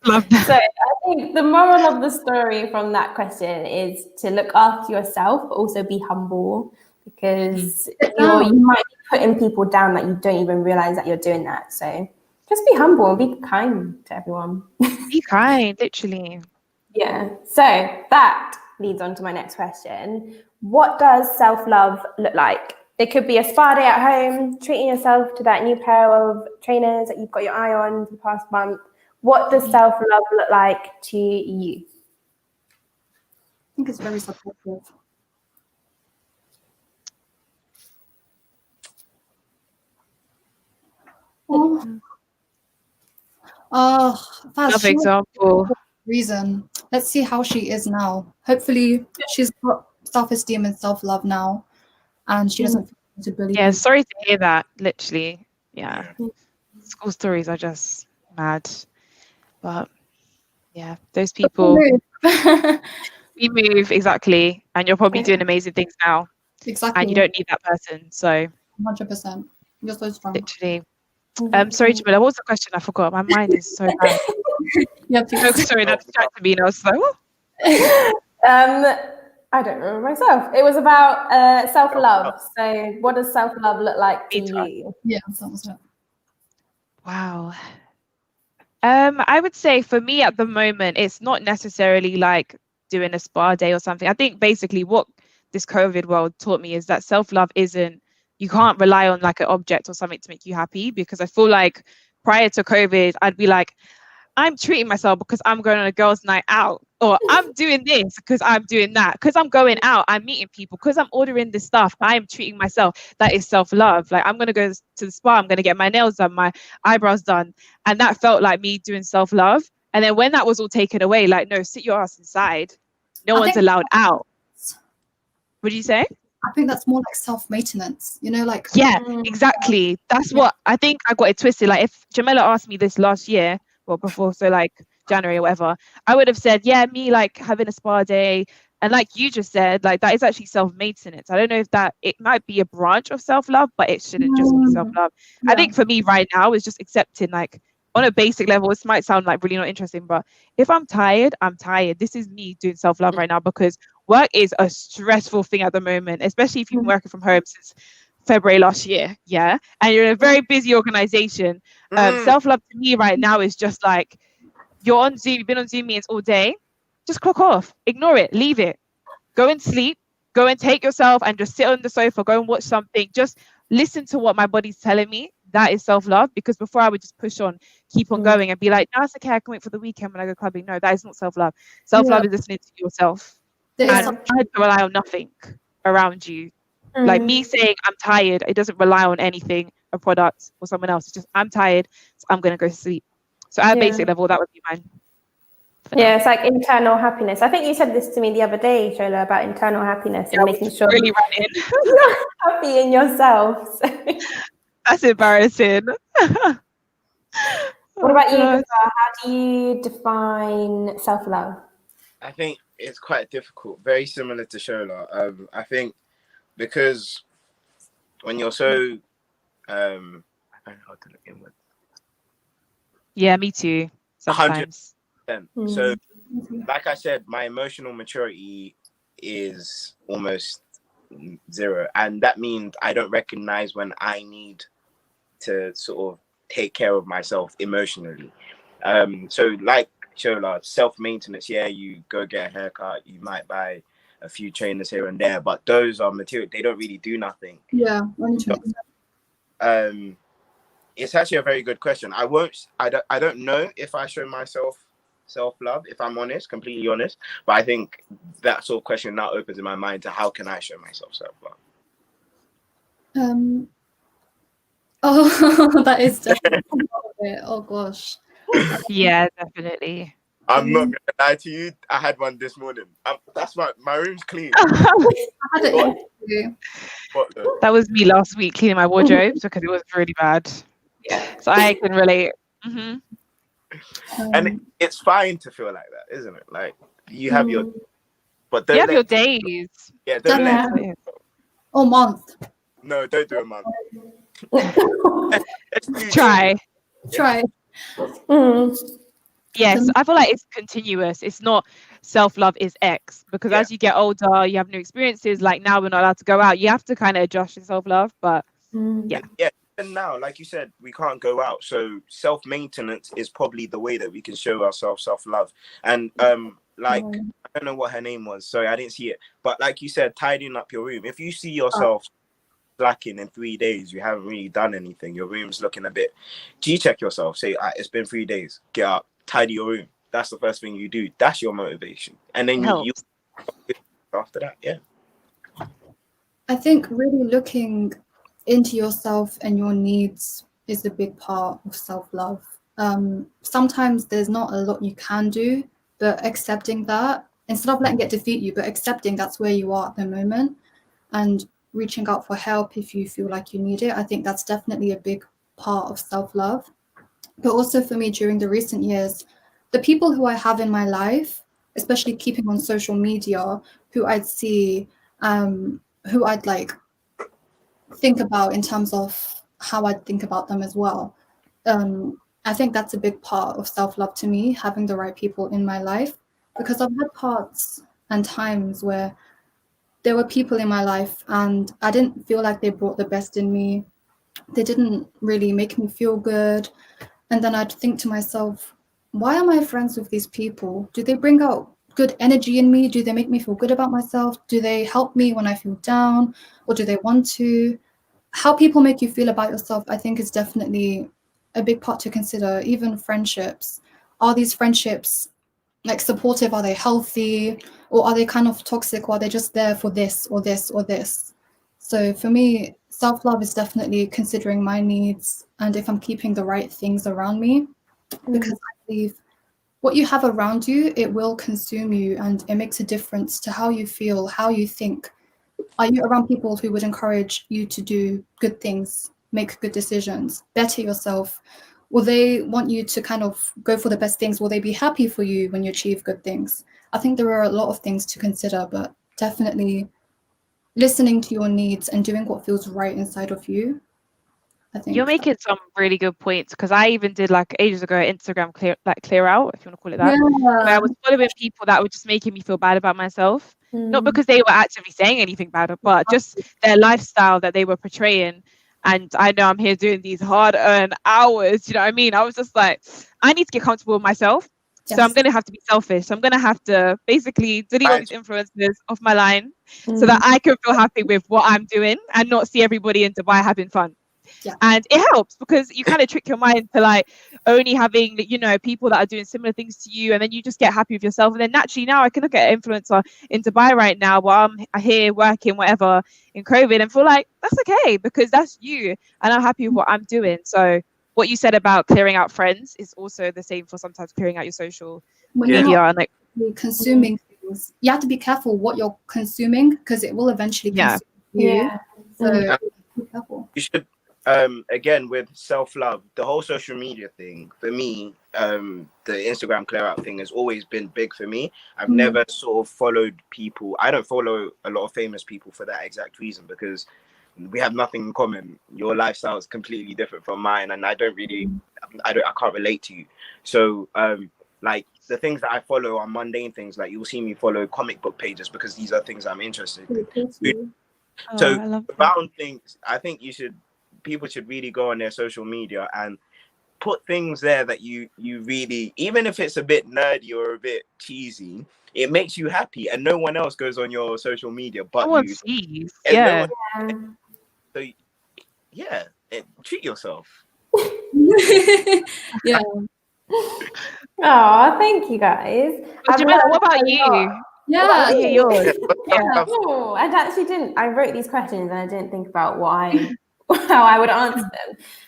Love that. So I think the moral of the story from that question is to look after yourself, but also be humble because you might be putting people down that you don't even realize that you're doing that. So Just be humble and be kind to everyone. Be kind, literally. Yeah. So that leads on to my next question. What does self-love look like? It could be a spa day at home, treating yourself to that new pair of trainers that you've got your eye on for the past month. What does self-love look like to you? I think it's very subjective. Another example. Reason. Let's see how she is now. Hopefully, she's got self-esteem and self-love now, and she doesn't feel to bully. Yeah, sorry to hear that. Literally, yeah. School stories are just mad, but yeah, those people. We move exactly, and you're probably doing amazing things now. Exactly. And you don't need that person. So 100%. You're so strong. literally. Sorry, Jamila, what was the question? I forgot. My mind is so bad. Yeah, No, sorry, that distracted me. And I was like, what? I don't remember myself. It was about self-love. So what does self-love look like to you? Yeah, that was it. Wow. I would say for me at the moment, it's not necessarily like doing a spa day or something. I think basically what this COVID world taught me is that self-love isn't, you can't rely on like an object or something to make you happy, because I feel like prior to COVID, I'd be like, I'm treating myself because I'm going on a girls' night out, or I'm doing this because I'm doing that, because I'm going out, I'm meeting people, because I'm ordering this stuff, I'm treating myself. That is self-love. Like, I'm going to go to the spa, I'm going to get my nails done, my eyebrows done. And that felt like me doing self-love. And then when that was all taken away, like, no, sit your ass inside. No one's allowed out. What do you say? I think that's more like self-maintenance, you know, like. Yeah, exactly. That's what I think. I got it twisted. Like, if Jamila asked me this last year, well, before, so like January or whatever, I would have said, yeah, me like having a spa day. And like you just said, like that is actually self-maintenance. I don't know if that, it might be a branch of self-love, but it shouldn't just be self-love. I think for me right now is just accepting, like, on a basic level, this might sound like really not interesting, but if I'm tired, I'm tired. This is me doing self-love right now, because work is a stressful thing at the moment, especially if you've been working from home since February last year, yeah, and you're in a very busy organization. Self-love to me right now is just like, you're on Zoom, you've been on Zoom meetings all day, just clock off, ignore it, leave it, go and sleep, go and take yourself and just sit on the sofa, go and watch something, just listen to what my body's telling me. That is self-love. Because before I would just push on, keep on going and be like, no, it's okay, I can wait for the weekend when I go clubbing. No, that is not self-love. Self-love is listening to yourself and trying to rely on nothing around you. Like me saying I'm tired, it doesn't rely on anything, a product or someone else. It's just, I'm tired, so I'm going to go to sleep. So at a basic level, that would be mine. Yeah, it's like internal happiness. I think you said this to me the other day, Shola, about internal happiness and making sure really running. you're happy in yourself. So. That's embarrassing. What about you, Gafar? How do you define self-love? I think it's quite difficult. Very similar to Shola. I think because when you're so, I don't know how to look inward. Yeah, me too. Sometimes. 100%. So, like I said, my emotional maturity is almost zero, and that means I don't recognize when I need to sort of take care of myself emotionally. So like Shola, self-maintenance, yeah, you go get a haircut, you might buy a few trainers here and there, but those are material, they don't really do nothing. Yeah. It's actually a very good question. I don't know if I show myself self-love, if I'm honest, completely honest, but I think that sort of question now opens in my mind to how can I show myself self-love. Oh, that is definitely it. Oh gosh. Yeah, definitely. I'm not gonna lie to you. I had one this morning. That's my room's clean. I had it yesterday. That was me last week cleaning my wardrobes because it was really bad. So I can relate. And it's fine to feel like that, isn't it? Like you have your, but you have your days. Yeah, don't let Oh, month. No, don't do a month. Try. Yes, I feel like it's continuous. It's not self-love is X, because as you get older, you have new experiences. Like now we're not allowed to go out. You have to kind of adjust your self-love, but yeah. And now, like you said, we can't go out. So self-maintenance is probably the way that we can show ourselves self-love. And like I don't know what her name was. Sorry, I didn't see it. But like you said, tidying up your room. If you see yourself slacking in 3 days, you haven't really done anything. Your room's looking a bit. G-check yourself. Say, it's been 3 days. Get up, tidy your room. That's the first thing you do. That's your motivation. And then you after that, yeah. I think really looking into yourself and your needs is a big part of self-love. Sometimes there's not a lot you can do, but accepting that, instead of letting it defeat you, but accepting that's where you are at the moment and reaching out for help if you feel like you need it, I think that's definitely a big part of self-love. But also for me, during the recent years, the people who I have in my life, especially keeping on social media, who I'd see, who I'd like think about in terms of how I'd think about them as well. I think that's a big part of self-love to me, having the right people in my life, because I've had parts and times where there were people in my life and I didn't feel like they brought the best in me. They didn't really make me feel good. And then I'd think to myself, why am I friends with these people? Do they bring out good energy in me? Do they make me feel good about myself? Do they help me when I feel down? Or do they want to? How people make you feel about yourself, I think, is definitely a big part to consider. Even friendships. Are these friendships like supportive? Are they healthy? Or are they kind of toxic? Or are they just there for this or this or this? So for me, self-love is definitely considering my needs and if I'm keeping the right things around me, because I believe what you have around you, it will consume you and it makes a difference to how you feel, how you think. Are you around people who would encourage you to do good things, make good decisions, better yourself? Will they want you to kind of go for the best things? Will they be happy for you when you achieve good things? I think there are a lot of things to consider, but definitely listening to your needs and doing what feels right inside of you. I think You're making some really good points, because I even did like ages ago Instagram clear out, if you want to call it that. Where I was following people that were just making me feel bad about myself, not because they were actively saying anything bad, but just their lifestyle that they were portraying. And I know I'm here doing these hard-earned hours, you know what I mean? I was just like, I need to get comfortable with myself. So I'm going to have to be selfish. I'm going to have to basically delete all these influencers off my line so that I can feel happy with what I'm doing and not see everybody in Dubai having fun. Yeah. And it helps because you kind of trick your mind to like only having, you know, people that are doing similar things to you, and then you just get happy with yourself. And then naturally now I can look at an influencer in Dubai right now while I'm here working whatever in COVID and feel like that's okay because that's you and I'm happy with what I'm doing. So what you said about clearing out friends is also the same for sometimes clearing out your social media and like consuming things. You have to be careful what you're consuming because it will eventually consume you. So be careful. You should again with self-love, the whole social media thing for me, the Instagram clear out thing has always been big for me. I've never sort of followed people. I don't follow a lot of famous people for that exact reason, because we have nothing in common. Your lifestyle is completely different from mine, and I can't relate to you. So like the things that I follow are mundane things. Like you'll see me follow comic book pages because these are things I'm interested in. So around things, I think people should really go on their social media and put things there that you really, even if it's a bit nerdy or a bit cheesy, it makes you happy, and no one else goes on your social media but you. Sees. So yeah, treat yourself. Yeah. Oh, thank you guys. Jamila, what about you? Yeah. Yours. Oh, I actually didn't. I wrote these questions and I didn't think about how I would answer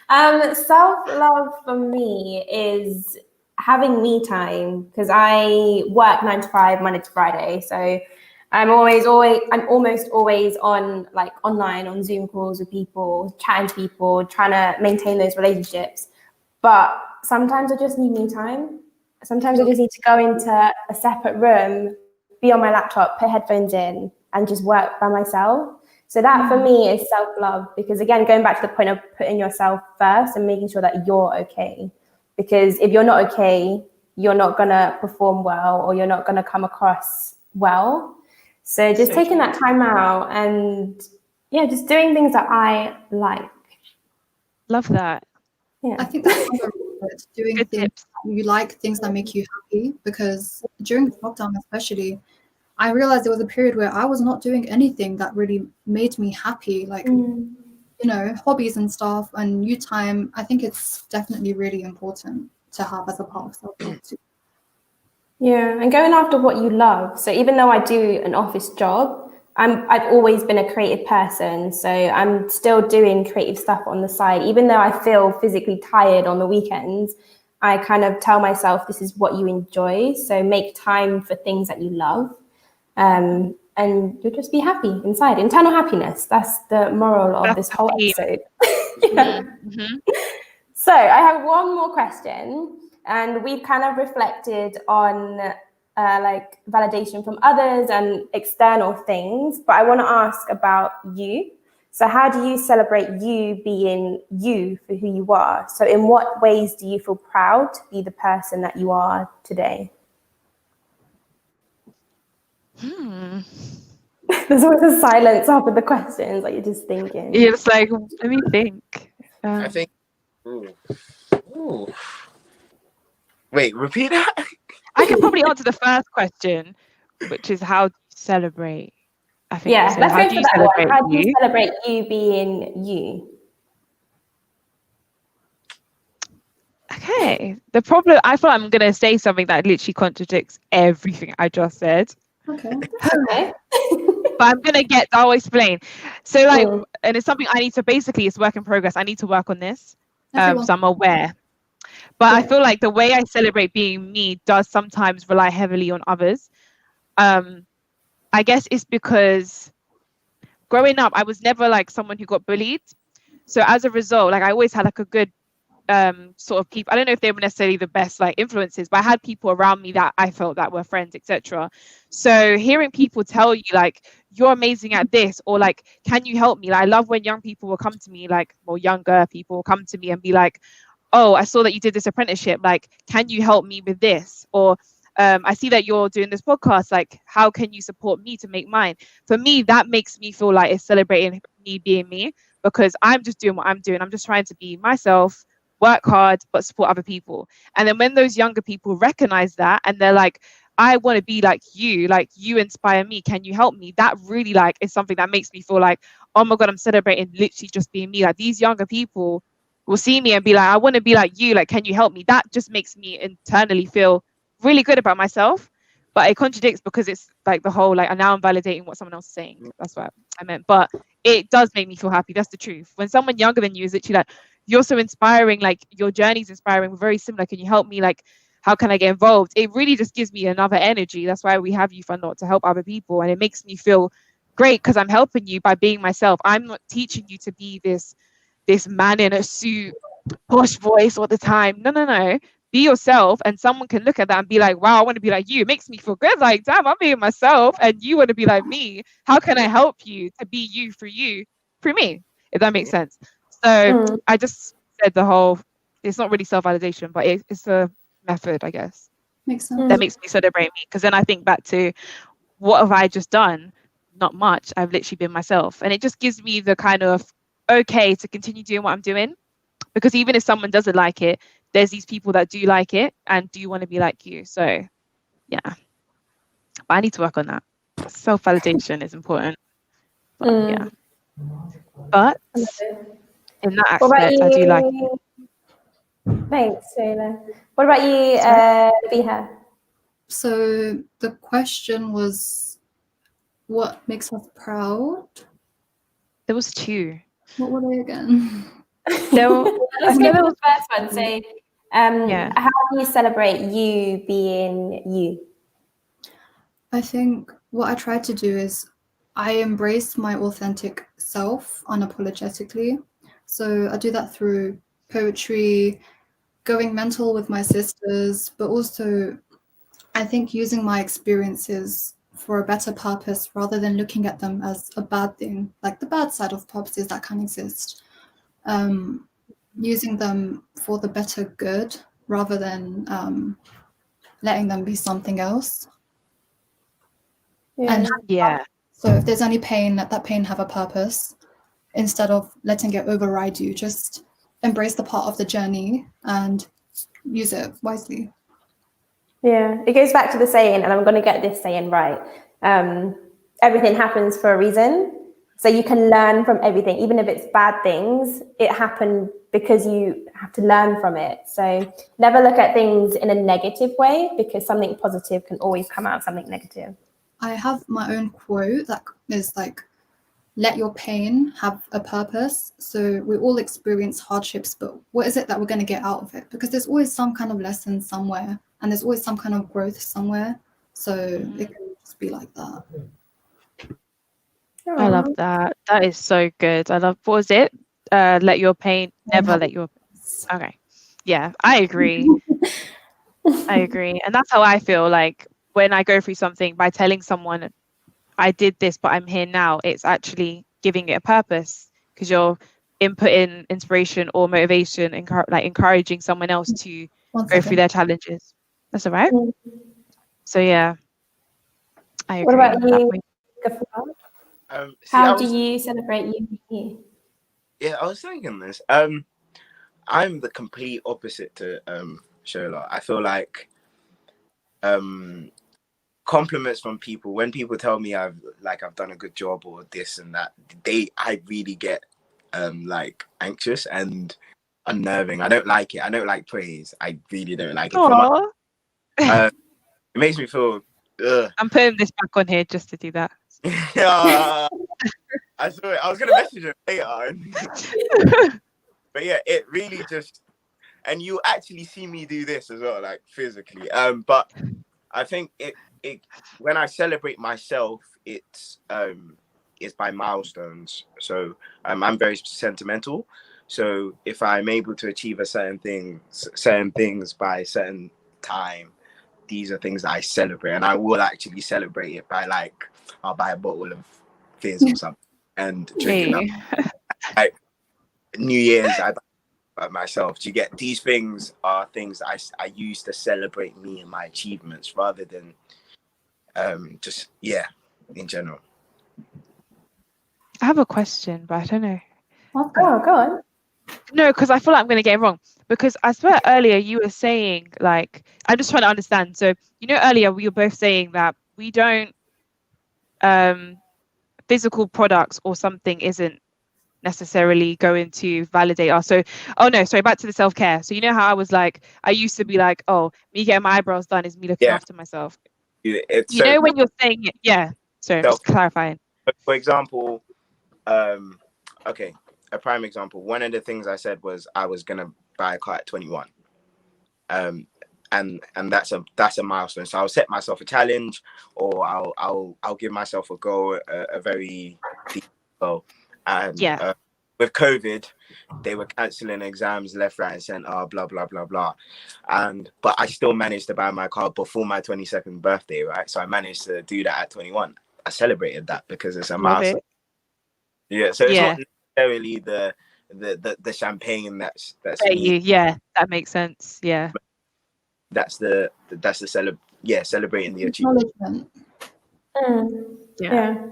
them. Self-love for me is having me time, because I work 9 to 5, Monday to Friday. So I'm almost always on like online on Zoom calls with people, chatting to people, trying to maintain those relationships. But sometimes I just need me time. Sometimes I just need to go into a separate room, be on my laptop, put headphones in, and just work by myself. So that for me is self-love, because again, going back to the point of putting yourself first and making sure that you're okay. Because if you're not okay, you're not gonna perform well, or you're not gonna come across well. So just taking that time out and just doing things that I like. Love that. Yeah. I think that's underrated, doing Good things tips. you like, things that make you happy, because during lockdown especially, I realized there was a period where I was not doing anything that really made me happy, like, Mm. you know, hobbies and stuff and you time. I think it's definitely really important to have as a part of self-love too. Yeah, and going after what you love. So even though I do an office job, I've always been a creative person. So I'm still doing creative stuff on the side. Even though I feel physically tired on the weekends, I kind of tell myself this is what you enjoy. So make time for things that you love. And you'll just be happy inside. Internal happiness. That's the moral of That's this the whole theme. episode. Yeah. Mhm. So I have one more question, and we've kind of reflected on like validation from others and external things, but I want to ask about you. So how do you celebrate you being you for who you are? So in what ways do you feel proud to be the person that you are today? There's always a silence after the questions, like you're just thinking. It's like, let me think. I think. Ooh. Ooh. Wait, repeat that. I can probably answer the first question, which is how do you celebrate? I think Yeah, so. let's How go do for you that one. celebrate How do you you? celebrate you being you? Okay. The problem, I feel I'm going to say something that literally contradicts everything I just said, Okay. Okay. but I'll explain. So like, Mm. and it's something I need to, basically it's work in progress. I need to work on this. Everyone. So I'm aware. But I Yeah. feel like the way I celebrate being me does sometimes rely heavily on others. I guess it's because growing up, I was never like someone who got bullied. So as a result, like I always had like a good sort of people. I don't know if they were necessarily the best like influences, but I had people around me that I felt that were friends, etc. So hearing people tell you like you're amazing at this, or like can you help me? Like I love when young people will come to me, like, or younger people will come to me and be like, oh, I saw that you did this apprenticeship, like can you help me with this? Or I see that you're doing this podcast, like how can you support me to make mine? For me, that makes me feel like it's celebrating me being me, because I'm just doing what I'm doing. I'm just trying to be myself, work hard, but support other people. And then when those younger people recognize that and they're like, I want to be like you inspire me, can you help me? That really like is something that makes me feel like, oh my God, I'm celebrating literally just being me. Like these younger people will see me and be like, I want to be like you, like can you help me? That just makes me internally feel really good about myself. But it contradicts because it's like the whole like, and now I'm validating what someone else is saying. That's what I meant. But it does make me feel happy. That's the truth. When someone younger than you is literally like, you're so inspiring, like your journey's inspiring, we're very similar, can you help me? Like how can I get involved? It really just gives me another energy. That's why we have Youth Unlocked, to help other people, and it makes me feel great because I'm helping you by being myself. I'm not teaching you to be this man in a suit, posh voice all the time. No, be yourself, and someone can look at that and be like, wow, I want to be like you. It makes me feel good, like damn, I'm being myself and you want to be like me. How can I help you to be you through me, if that makes sense? So I just said the whole, it's not really self-validation, but it's a method, I guess, Makes sense. that makes me celebrate me. Because then I think back to, what have I just done? Not much. I've literally been myself. And it just gives me the kind of okay to continue doing what I'm doing. Because even if someone doesn't like it, there's these people that do like it and do want to be like you. So yeah. But I need to work on that. Self-validation is important. But yeah. But in that What about aspect, I do like it. you? Thanks, Shayla. What about you, Biha? So the question was, what makes us proud? There was two. What were they again? Let's go for the first one. So, Yeah. how do you celebrate you being you? I think what I try to do is I embrace my authentic self unapologetically. So I do that through poetry, going mental with my sisters, but also I think using my experiences for a better purpose rather than looking at them as a bad thing, like the bad side of purposes that can exist. Using them for the better good rather than letting them be something else. Yeah. And Yeah. so if there's any pain, let that pain have a purpose instead of letting it override you. Just embrace the part of the journey and use it wisely. Yeah, it goes back to the saying, and I'm going to get this saying right. Everything happens for a reason. So you can learn from everything, even if it's bad things, it happened because you have to learn from it. So never look at things in a negative way, because something positive can always come out of something negative. I have my own quote that is like, let your pain have a purpose. So we all experience hardships, but what is it that we're going to get out of it? Because there's always some kind of lesson somewhere, and there's always some kind of growth somewhere. So it can just be like that. I love that. That is so good. I love, what was it? Let your pain, never let your, okay. Yeah, I agree. I agree. And that's how I feel like when I go through something, by telling someone I did this, but I'm here now, it's actually giving it a purpose, because you're inputting inspiration or motivation, like encouraging someone else to go through their challenges. That's all right. So yeah, I agree. What about you, Gafar? How do you celebrate you? Yeah, I was thinking this. I'm the complete opposite to Shola. I feel like compliments from people, when people tell me I've done a good job or this and that, I really get like anxious and unnerving. I don't like it. I don't like praise. I really don't like it. It makes me feel I'm putting this back on here just to do that. I saw it. I was gonna message her later. But yeah, it really just, and you actually see me do this as well, like physically. But I think it when I celebrate myself, it's by milestones. So I'm very sentimental. So if I'm able to achieve certain things by a certain time, these are things that I celebrate, and I will actually celebrate it by, like, I'll buy a bottle of fizz or something and drink it up. Like New Year's, I buy myself. Do you get? These things are things I use to celebrate me and my achievements, rather than just in general. I have a question, but I don't know. Oh, go on. No, because I feel like I'm going to get it wrong. Because I swear earlier you were saying, like, I'm just trying to understand. So, earlier we were both saying that we don't, physical products or something isn't necessarily going to validate us. So, back to the self-care. So, how I was like, I used to be like, oh, me getting my eyebrows done is me looking after myself. When you're saying it, sorry, I'm just clarifying. For example, okay, a prime example. One of the things I said was I was gonna buy a car at 21, and that's a milestone. So I'll set myself a challenge, or I'll give myself a goal, a very deep goal. And with COVID, they were cancelling exams left, right, and centre, blah blah blah blah. But I still managed to buy my car before my 22nd birthday, right? So I managed to do that at 21. I celebrated that because it's a milestone. Yeah, so it's not necessarily the champagne that's that makes sense. Yeah, that's the celebrating the achievement. Yeah.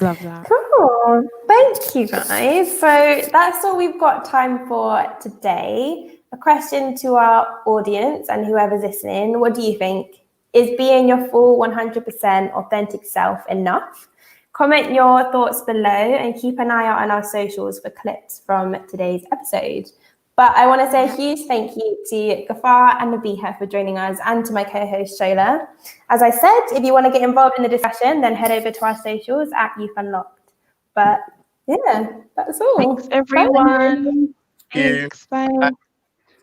Love that. Cool. Thank you, guys. So that's all we've got time for today. A question to our audience and whoever's listening: what do you think? Is being your full 100% authentic self enough? Comment your thoughts below and keep an eye out on our socials for clips from today's episode. But I want to say a huge thank you to Gafar and Nabiha for joining us, and to my co-host Shola. As I said, if you want to get involved in the discussion, then head over to our socials at Youth Unlocked. But yeah, that's all. Thanks, everyone. Thanks. Bye.